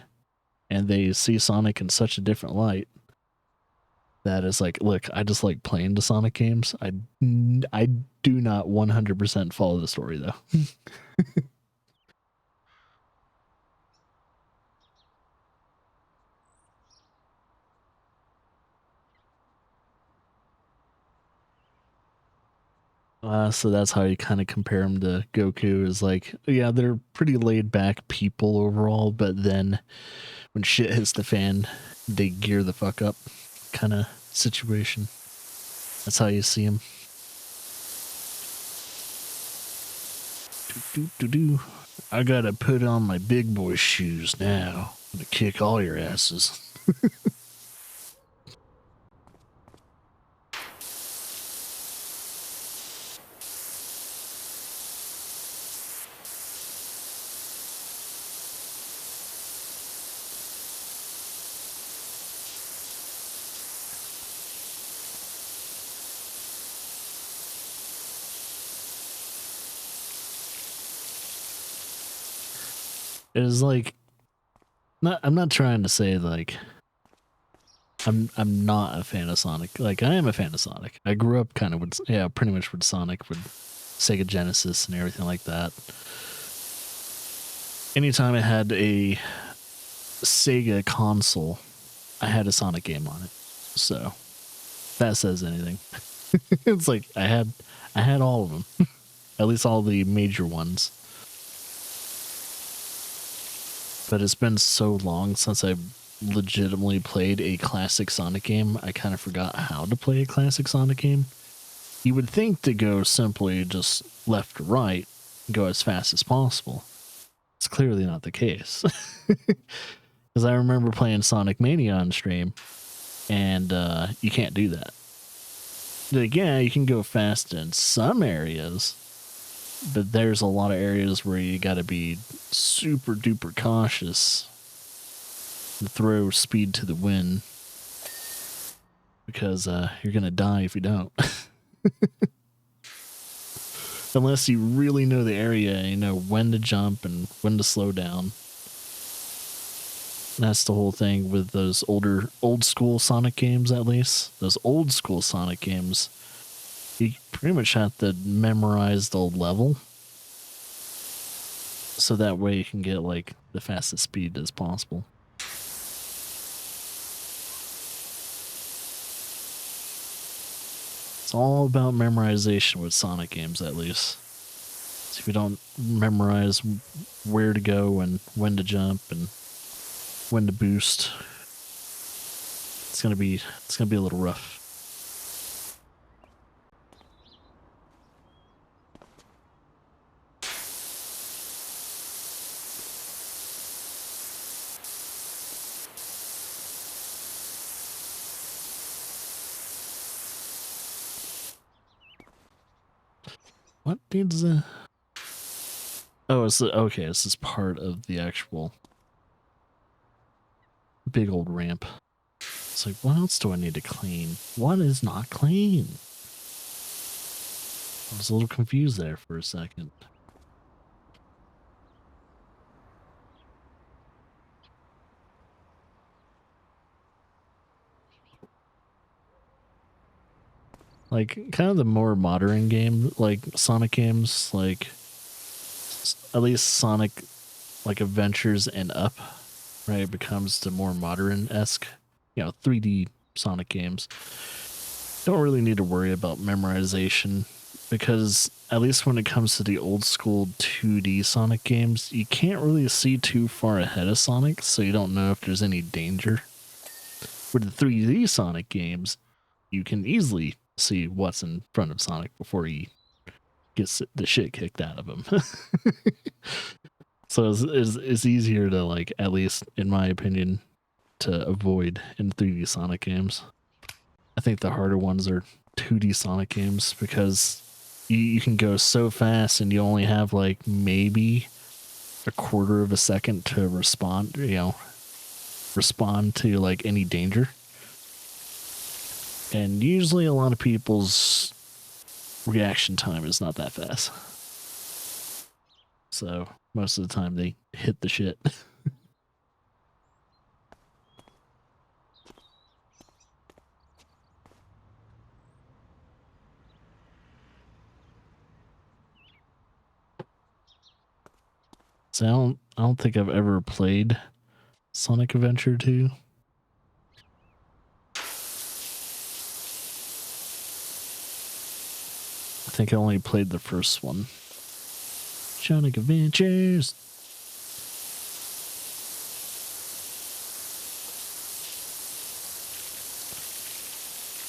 and they see Sonic in such a different light, that it's like, look, I just like playing the Sonic games. I do not 100% follow the story, though. So that's how you kind of compare them to Goku. Is like, yeah, they're pretty laid back people overall, but then when shit hits the fan, they gear the fuck up, kind of situation. That's how you see them. I gotta put on my big boy shoes now. I'm gonna kick all your asses. It's like, I'm not trying to say like I'm not a fan of Sonic. Like, I am a fan of Sonic. I grew up kind of with, yeah, pretty much with Sonic, with Sega Genesis and everything like that. Anytime I had a Sega console, I had a Sonic game on it. So that says anything. It's like I had all of them. At least all the major ones. But it's been so long since I've legitimately played a classic Sonic game, I kind of forgot how to play a classic Sonic game. You would think to go simply just left to right, go as fast as possible. It's clearly not the case. Because I remember playing Sonic Mania on stream, and you can't do that. Like, yeah, you can go fast in some areas, but there's a lot of areas where you gotta be super duper cautious and throw speed to the wind, because you're gonna die if you don't. Unless you really know the area and you know when to jump and when to slow down. That's the whole thing with those old school Sonic games, at least. Those old school Sonic games, you pretty much have to memorize the level. So that way you can get like the fastest speed as possible. It's all about memorization with Sonic games, at least. So if you don't memorize where to go and when to jump and when to boost, it's gonna be a little rough. What needs a... Oh, it's okay. This is part of the actual big old ramp. It's like, what else do I need to clean? What is not clean? I was a little confused there for a second. Like, kind of the more modern game, like Sonic games, like at least Sonic, like Adventures and Up, right? It becomes the more modern-esque, 3D Sonic games. Don't really need to worry about memorization, because at least when it comes to the old school 2D Sonic games, you can't really see too far ahead of Sonic, so you don't know if there's any danger. With the 3D Sonic games, you can easily see what's in front of Sonic before he gets the shit kicked out of him. So it's easier to, like, at least in my opinion, to avoid in 3D Sonic games. I think the harder ones are 2D Sonic games, because you can go so fast and you only have like maybe a quarter of a second to respond to like any danger. And usually a lot of people's reaction time is not that fast. So most of the time they hit the shit. So I don't think I've ever played Sonic Adventure 2. think I only played the first one. Sonic Adventures.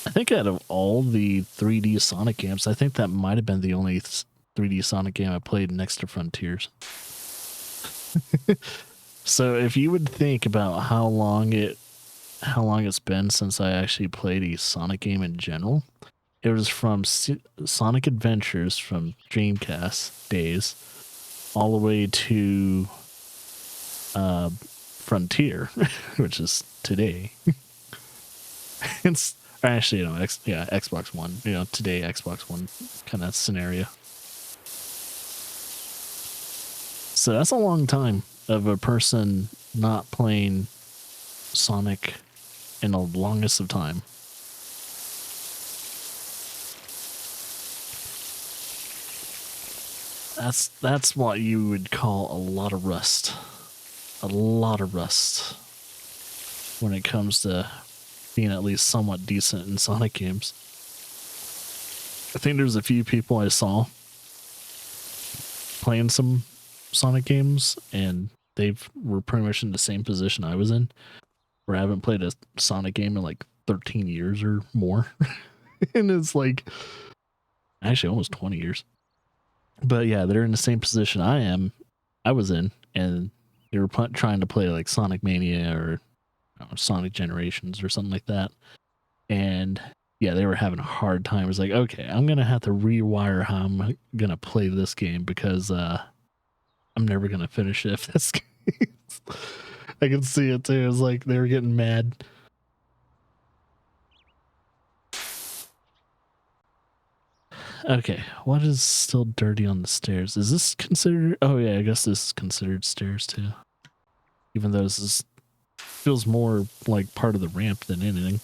I think out of all the 3D Sonic games, I think that might have been the only 3D Sonic game I played next to Frontiers. So if you would think about how long it's been since I actually played a Sonic game in general, it was from Sonic Adventures from Dreamcast days all the way to Frontier, which is today. It's actually, Xbox One, today Xbox One kind of scenario. So that's a long time of a person not playing Sonic in the longest of time. That's what you would call a lot of rust. A lot of rust when it comes to being at least somewhat decent in Sonic games. I think there's a few people I saw playing some Sonic games, and they were pretty much in the same position I was in, where I haven't played a Sonic game in like 13 years or more. And it's like, actually almost 20 years. But yeah, they're in the same position I was in, and they were trying to play like Sonic Mania or Sonic Generations or something like that. And yeah, they were having a hard time. It was like, okay, I'm going to have to rewire how I'm going to play this game because I'm never going to finish it if this game. I can see it too. It was like they were getting mad. Okay, what is still dirty on the stairs? Is this considered? Oh yeah, I guess this is considered stairs too. Even though this feels more like part of the ramp than anything.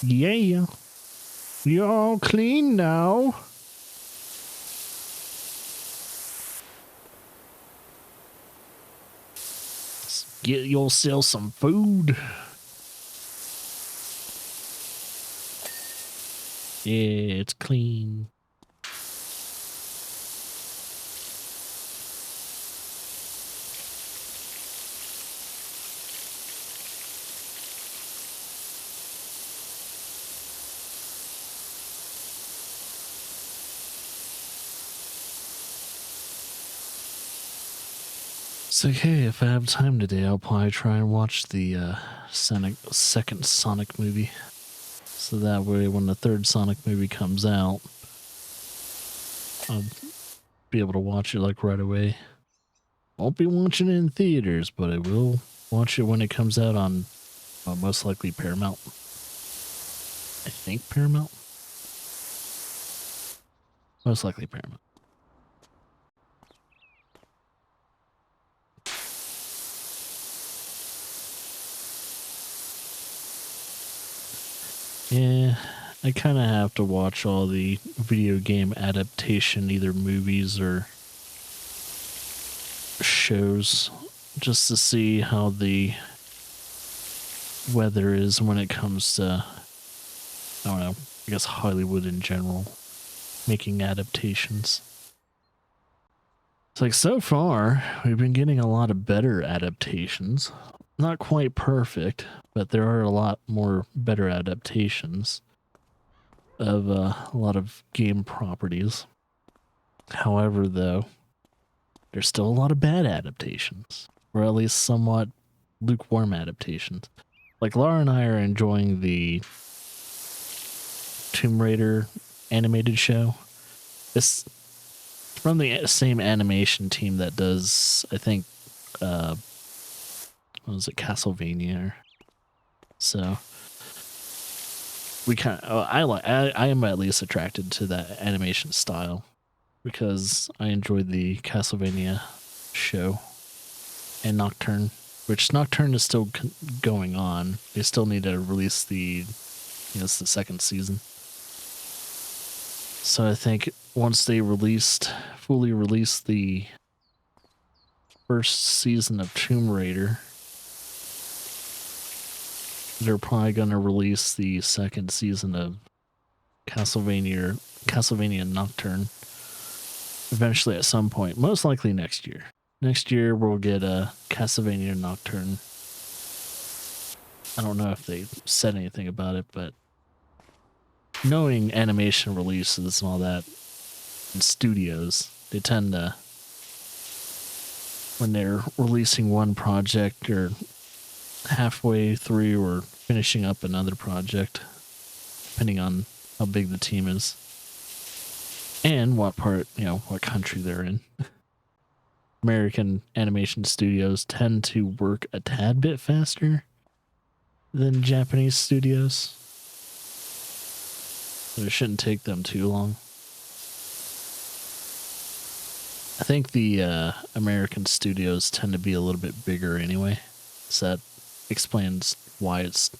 Yeah, you're all clean now. Let's get yourself some food. Yeah, it's clean. So, okay, if I have time today, I'll probably try and watch the second Sonic movie. So that way, when the third Sonic movie comes out, I'll be able to watch it like right away. Won't be watching it in theaters, but I will watch it when it comes out on most likely Paramount. I think Paramount. Most likely Paramount. Yeah, I kind of have to watch all the video game adaptation, either movies or shows, just to see how the weather is when it comes to, I don't know, I guess Hollywood in general, making adaptations. It's like, so far, we've been getting a lot of better adaptations. Not quite perfect, but there are a lot more better adaptations of a lot of game properties. However, though, there's still a lot of bad adaptations, or at least somewhat lukewarm adaptations. Like, Laura and I are enjoying the Tomb Raider animated show. It's from the same animation team that does, I think, what was it, Castlevania? So we kind of, I am at least attracted to that animation style because I enjoyed the Castlevania show and Nocturne, which Nocturne is still going on. They still need to release it's the second season. So I think once they fully released the first season of Tomb Raider, they're probably going to release the second season of Castlevania Nocturne eventually at some point, most likely next year. Next year we'll get a Castlevania Nocturne. I don't know if they said anything about it, but knowing animation releases and all that in studios, they tend to, when they're releasing one project or halfway through or finishing up another project, depending on how big the team is and what what country they're in. American animation studios tend to work a tad bit faster than Japanese studios. So it shouldn't take them too long. I think the American studios tend to be a little bit bigger anyway. So that explains why it's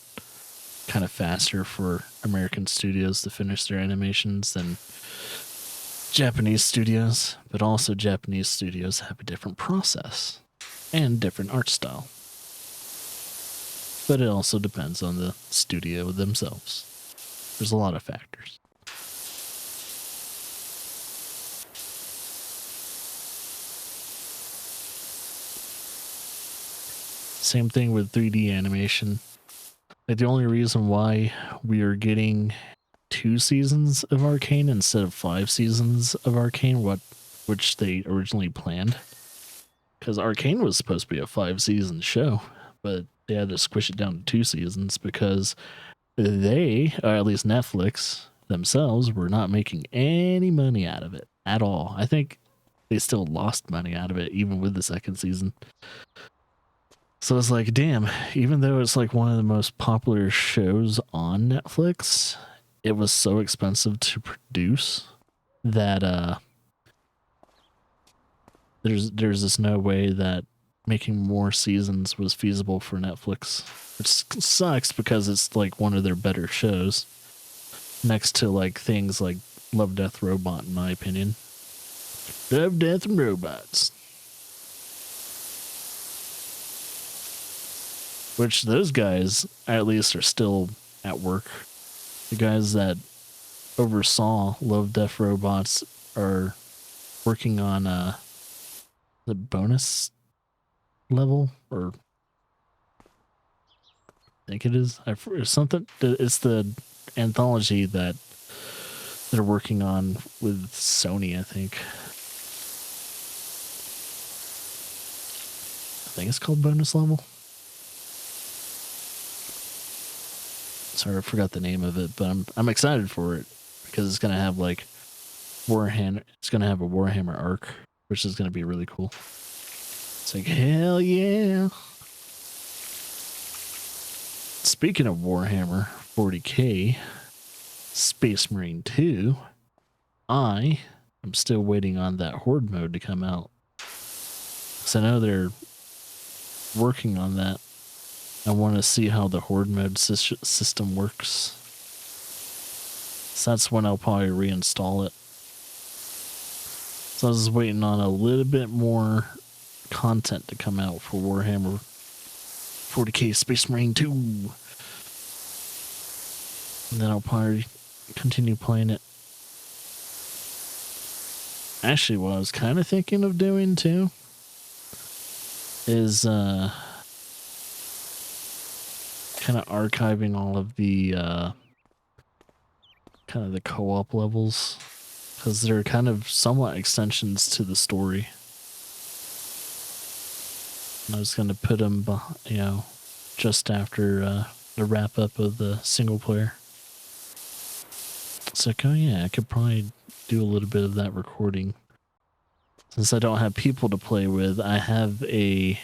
kind of faster for American studios to finish their animations than Japanese studios. But also Japanese studios have a different process and different art style. But it also depends on the studio themselves. There's a lot of factors. Same thing with 3D animation. Like the only reason why we are getting 2 seasons of Arcane instead of 5 seasons of Arcane, which they originally planned, because Arcane was supposed to be a 5-season show, but they had to squish it down to 2 seasons because they, or at least Netflix themselves, were not making any money out of it at all. I think they still lost money out of it even with the 2nd season. So it's like, damn, even though it's like one of the most popular shows on Netflix, it was so expensive to produce that there's just no way that making more seasons was feasible for Netflix. Which sucks because it's like one of their better shows. Next to like things like Love, Death, Robot, in my opinion. Love, Death, and Robots. Which those guys, at least, are still at work. The guys that oversaw Love, Death, Robots are working on the bonus level, or I think it is. Something. It's the anthology that they're working on with Sony, I think. I think it's called Bonus Level. Sorry, I forgot the name of it, but I'm excited for it because it's gonna have like Warhammer. It's gonna have a Warhammer arc, which is gonna be really cool. It's like, hell yeah. Speaking of Warhammer 40k, Space Marine 2, I am still waiting on that Horde mode to come out. So I know they're working on that. I want to see how the Horde mode system works. So that's when I'll probably reinstall it. So I was waiting on a little bit more content to come out for Warhammer 40k Space Marine 2. And then I'll probably continue playing it. Actually, what I was kind of thinking of doing too is kind of archiving all of the kind of the co-op levels, because they're kind of somewhat extensions to the story. And I was going to put them, just after the wrap up of the single player. It's like, oh yeah, I could probably do a little bit of that recording. Since I don't have people to play with, I have a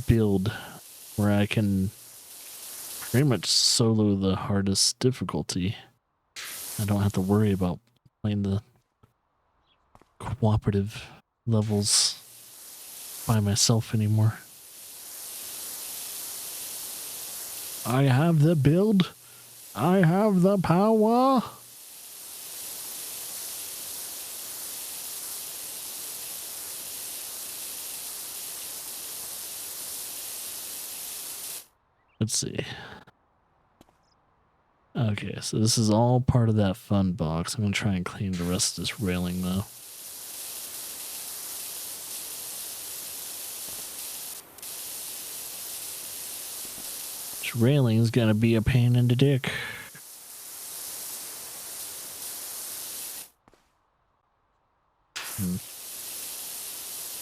build where I can pretty much solo the hardest difficulty. I don't have to worry about playing the cooperative levels by myself anymore. I have the build. I have the power. Let's see. Okay, so this is all part of that fun box. I'm going to try and clean the rest of this railing, though. This railing's going to be a pain in the dick.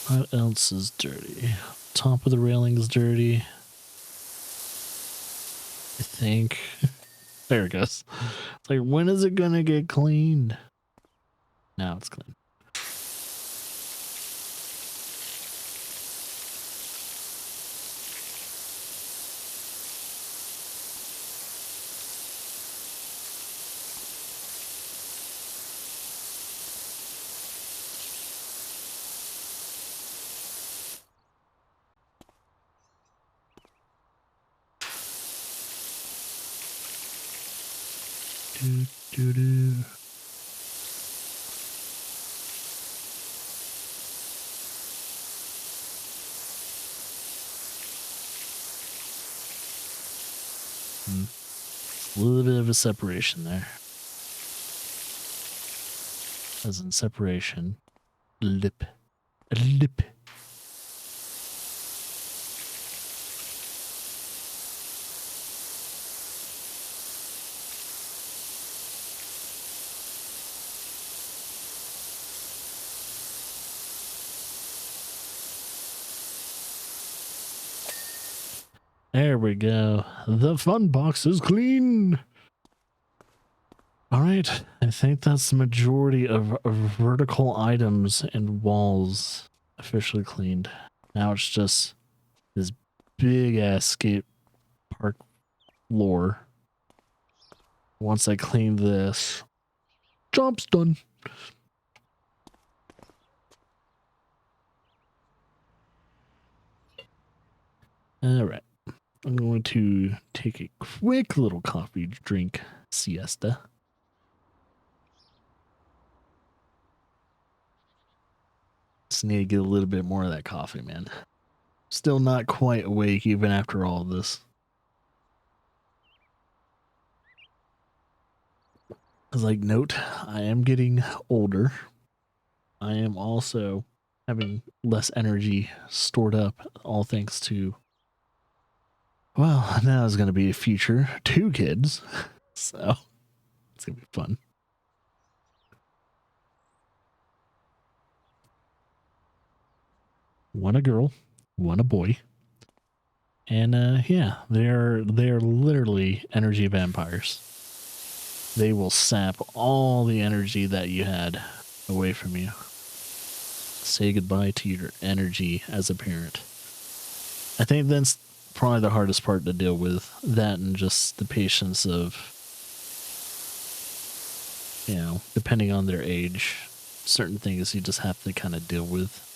What else is dirty? Top of the railing is dirty. I think. There it goes. It's like, when is it gonna get cleaned? Now it's clean. Do. A little bit of a separation there. As in separation. Lip. Lip. There we go. The fun box is clean. All right. I think that's the majority of vertical items and walls officially cleaned. Now it's just this big ass skate park floor. Once I clean this, job's done. All right. I'm going to take a quick little coffee drink siesta. Just need to get a little bit more of that coffee, man. Still not quite awake even after all of this. Like, note, I am getting older. I am also having less energy stored up, all thanks to, well, now is going to be a future 2 kids. So it's going to be fun. One a girl, one a boy. And yeah, they're literally energy vampires. They will sap all the energy that you had away from you. Say goodbye to your energy as a parent. I think that's probably the hardest part to deal with. That and just the patience of, you know, depending on their age, certain things you just have to kind of deal with.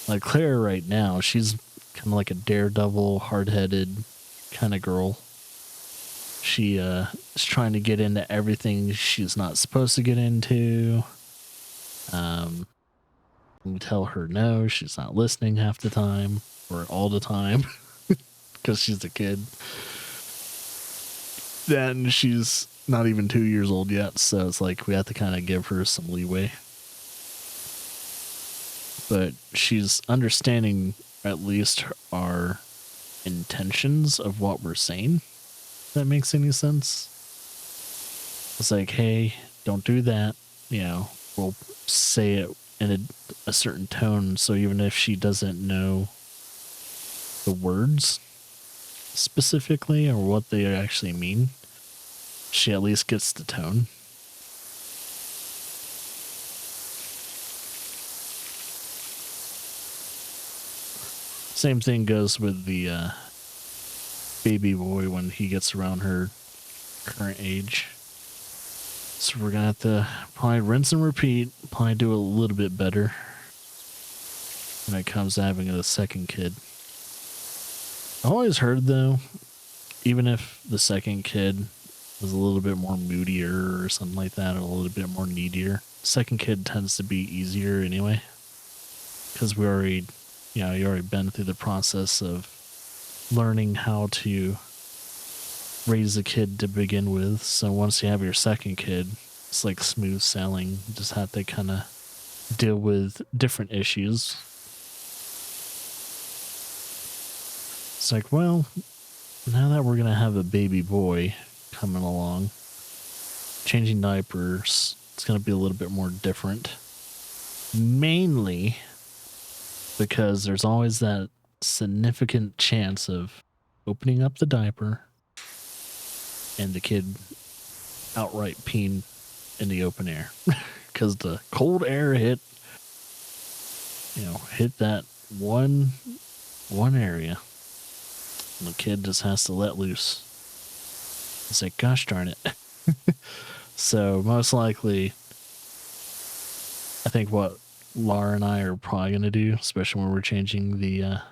Like Claire right now, she's kind of like a daredevil, hard-headed kind of girl. She is trying to get into everything she's not supposed to get into. You tell her no, she's not listening half the time, or all the time, because she's a kid. Then she's not even 2 years old yet, so it's like we have to kind of give her some leeway. But she's understanding at least our intentions of what we're saying. If that makes any sense. It's like, hey, don't do that. You know, we'll say it in a certain tone, so even if she doesn't know the words specifically or what they actually mean, she at least gets the tone. Same thing goes with the baby boy when he gets around her current age. So we're gonna have to probably rinse and repeat, probably do a little bit better when it comes to having a second kid. I've always heard though, even if the second kid was a little bit more moodier or something like that, or a little bit more needier, second kid tends to be easier anyway. Because we already, you know, you already been through the process of learning how to raise a kid to begin with. So once you have your second kid, it's like smooth sailing. You just have to kind of deal with different issues. It's like, well, now that we're going to have a baby boy coming along, changing diapers, it's going to be a little bit more different. Mainly because there's always that significant chance of opening up the diaper and the kid outright peeing in the open air. Because the cold air hit that one area. And the kid just has to let loose. It's like, gosh darn it. So most likely, I think what Laura and I are probably going to do, especially when we're changing the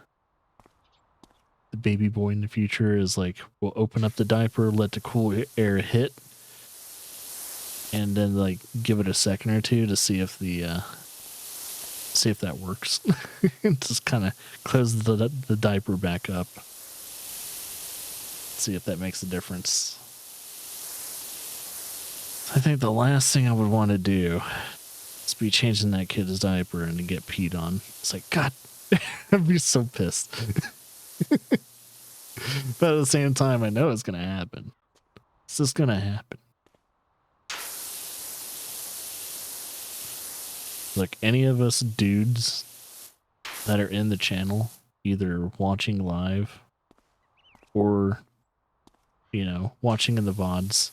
baby boy in the future, is like we'll open up the diaper, let the cool air hit, and then like give it a second or two to see if that works. Just kind of close the diaper back up. See if that makes a difference. I think the last thing I would want to do is be changing that kid's diaper and to get peed on. It's like, God, I'd be so pissed. But at the same time, I know it's going to happen. It's just going to happen. Like any of us dudes that are in the channel, either watching live or, watching in the VODs,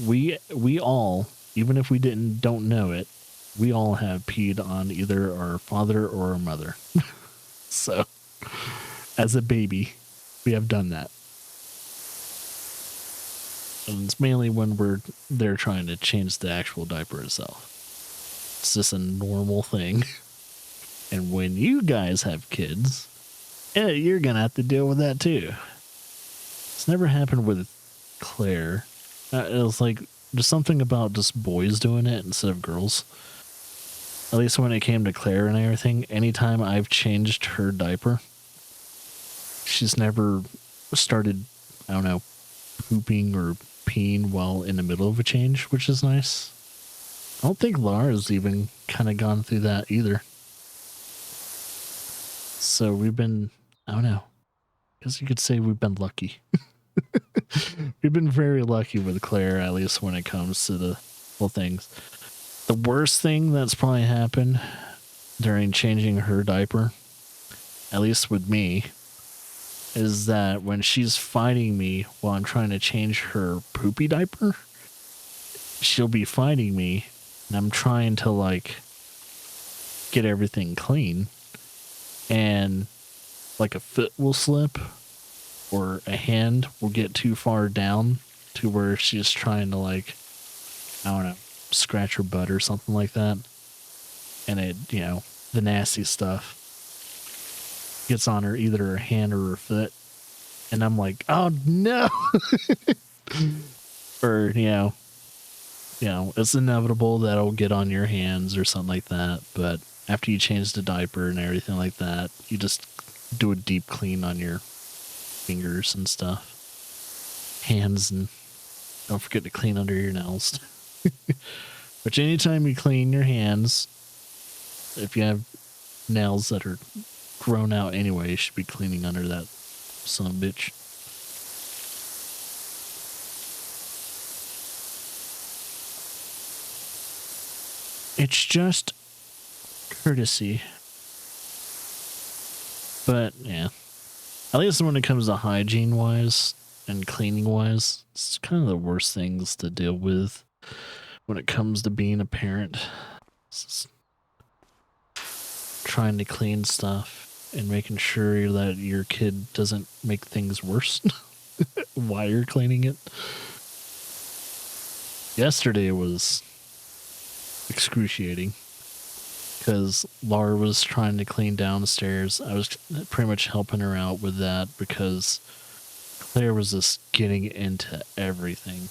we all, even if we don't know it, we all have peed on either our father or our mother. So, as a baby, we have done that. And it's mainly when they're trying to change the actual diaper itself. It's just a normal thing. And when you guys have kids, you're going to have to deal with that too. It's never happened with Claire. It was like, there's something about just boys doing it instead of girls. At least when it came to Claire and everything, anytime I've changed her diaper, she's never started, pooping or peeing while in the middle of a change, which is nice. I don't think Lara's even kind of gone through that either. So we've been, I guess you could say we've been lucky. We've been very lucky with Claire, at least when it comes to the whole things. The worst thing that's probably happened during changing her diaper, at least with me, is that when she's fighting me while I'm trying to change her poopy diaper, she'll be fighting me, and I'm trying to, get everything clean, and, a foot will slip, or a hand will get too far down to where she's trying to, scratch her butt or something like that. And it, the nasty stuff gets on her, either her hand or her foot. And I'm like, oh no. Or, it's inevitable that it'll get on your hands or something like that. But after you change the diaper and everything like that, you just do a deep clean on your fingers and stuff, hands, and don't forget to clean under your nails. Which anytime you clean your hands, if you have nails that are grown out anyway, you should be cleaning under that son of a bitch. It's just courtesy. But yeah, at least when it comes to hygiene wise and cleaning wise, it's kind of the worst things to deal with when it comes to being a parent. It's trying to clean stuff and making sure that your kid doesn't make things worse while you're cleaning it. Yesterday was excruciating because Laura was trying to clean downstairs. I was pretty much helping her out with that because Claire was just getting into everything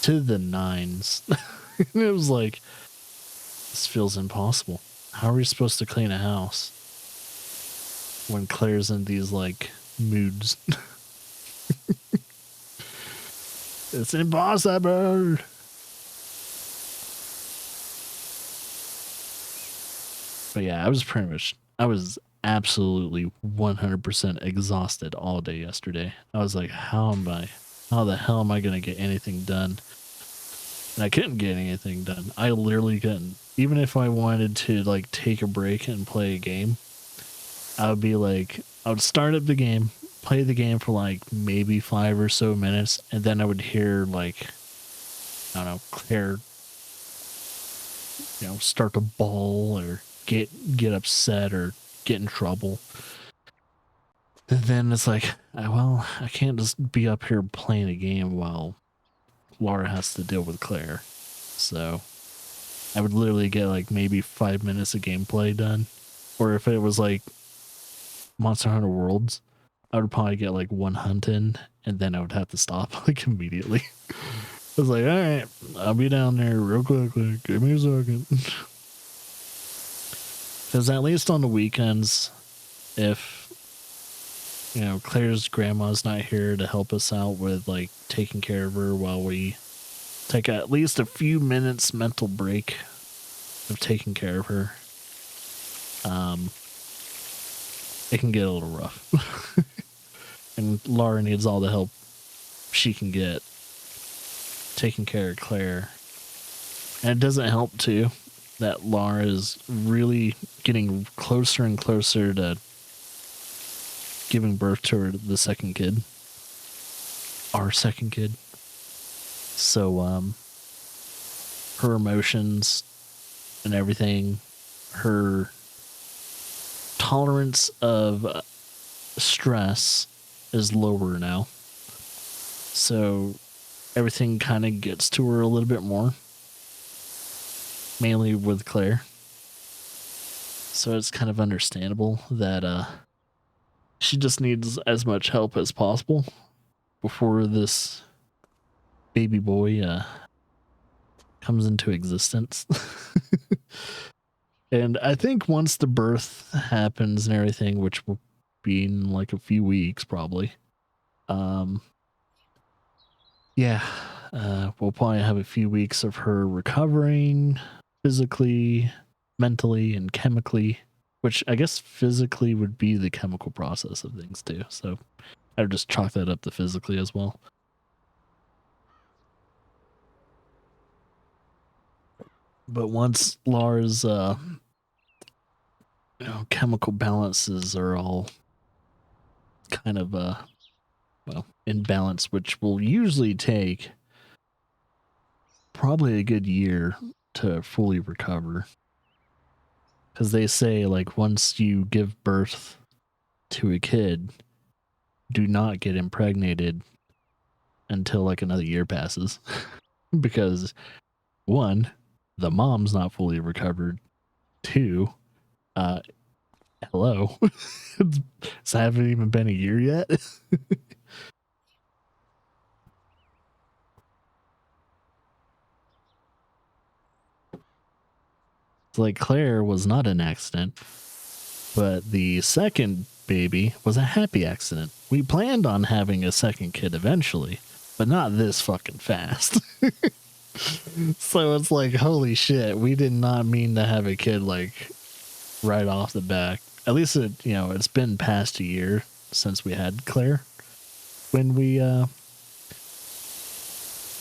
to the nines. And it was like, this feels impossible. How are we supposed to clean a house when Claire's in these moods? It's impossible. But yeah, I was absolutely 100% exhausted all day yesterday. I was like, how the hell am I going to get anything done? And I couldn't get anything done. I literally couldn't. Even if I wanted to like take a break and play a game, I would start up the game, play the game for like maybe 5 or so minutes, and then I would hear like, I don't know, Claire, start to bawl or get upset or get in trouble. And then it's like, well, I can't just be up here playing a game while Laura has to deal with Claire. So I would literally get like maybe 5 minutes of gameplay done. Or if it was like Monster Hunter Worlds, I would probably get like one hunt in, and then I would have to stop like immediately. I was like, all right, I'll be down there real quick. Give me a second. Because at least on the weekends, if Claire's grandma's not here to help us out with like taking care of her while we take at least a few minutes mental break of taking care of her, it can get a little rough. And Laura needs all the help she can get taking care of Claire. And it doesn't help too that Laura is really getting closer and closer to giving birth to the second kid. Our second kid. So, her emotions and everything, her tolerance of stress is lower now. So, everything kind of gets to her a little bit more. Mainly with Claire. So, it's kind of understandable that, she just needs as much help as possible before this baby boy comes into existence. And I think once the birth happens and everything, which will be in like a few weeks probably, we'll probably have a few weeks of her recovering physically, mentally, and chemically. Which I guess physically would be the chemical process of things too. So I would just chalk that up to physically as well. But once Laura's chemical balances are all kind of in balance, which will usually take probably a good year to fully recover. Because they say, like, once you give birth to a kid, do not get impregnated until, like, another year passes. Because, one, the mom's not fully recovered. Two, hello. It's haven't even been a year yet. Like, Claire was not an accident, but the second baby was a happy accident. We planned on having a second kid eventually, but not this fucking fast. So it's like, holy shit, we did not mean to have a kid like right off the bat. At least it's been past a year since we had Claire when we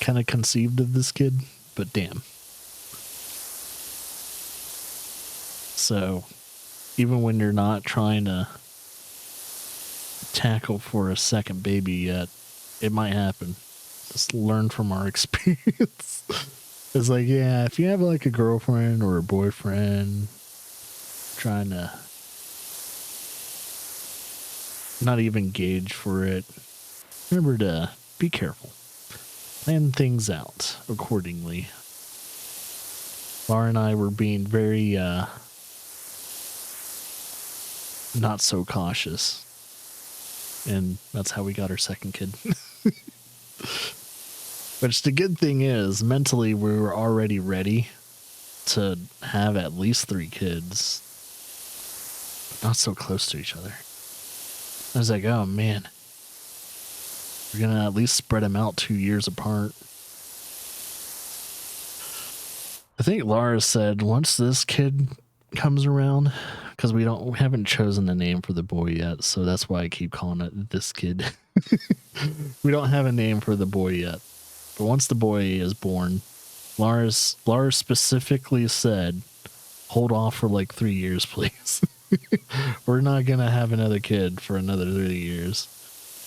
kind of conceived of this kid, but damn. So, even when you're not trying to tackle for a second baby yet, it might happen. Just learn from our experience. It's like, yeah, if you have like a girlfriend or a boyfriend trying to not even gauge for it, remember to be careful. Plan things out accordingly. Laura and I were being very, not so cautious, and that's how we got our second kid. Which the good thing is, mentally we were already ready to have at least 3 kids, but not so close to each other. I was like, oh man, We're going to at least spread them out 2 years apart. I think Laura said once this kid comes around, because we haven't chosen a name for the boy yet, so that's why I keep calling it this kid. We don't have a name for the boy yet. But once the boy is born, Laura specifically said, hold off for like 3 years, please. We're not going to have another kid for another 3 years.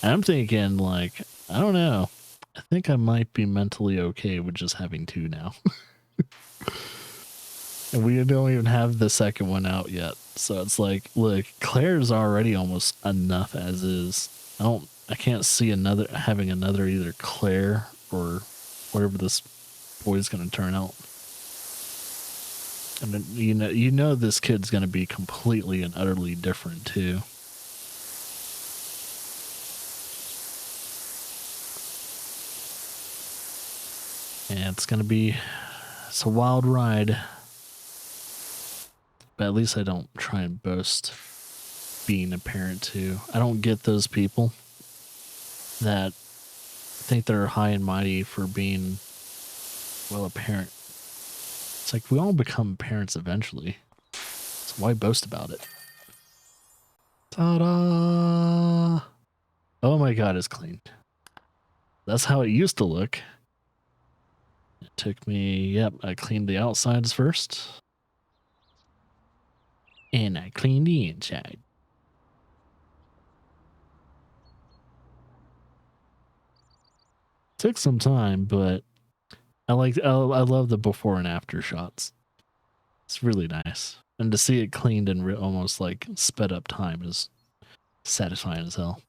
And I'm thinking, like, I don't know. I think I might be mentally okay with just having 2 now. And we don't even have the second one out yet. So it's like, look, Claire's already almost enough as is. I can't see having another either Claire or whatever this boy's going to turn out. And then, you know this kid's going to be completely and utterly different too. And it's a wild ride. But at least I don't try and boast being a parent too. I don't get those people that think they're high and mighty for being, well, a parent. It's like we all become parents eventually. So why boast about it? Ta-da! Oh my god, it's clean. That's how it used to look. It took me, I cleaned the outsides first. And I cleaned the inside. Took some time, but I love the before and after shots. It's really nice. And to see it cleaned and almost like sped up time is satisfying as hell.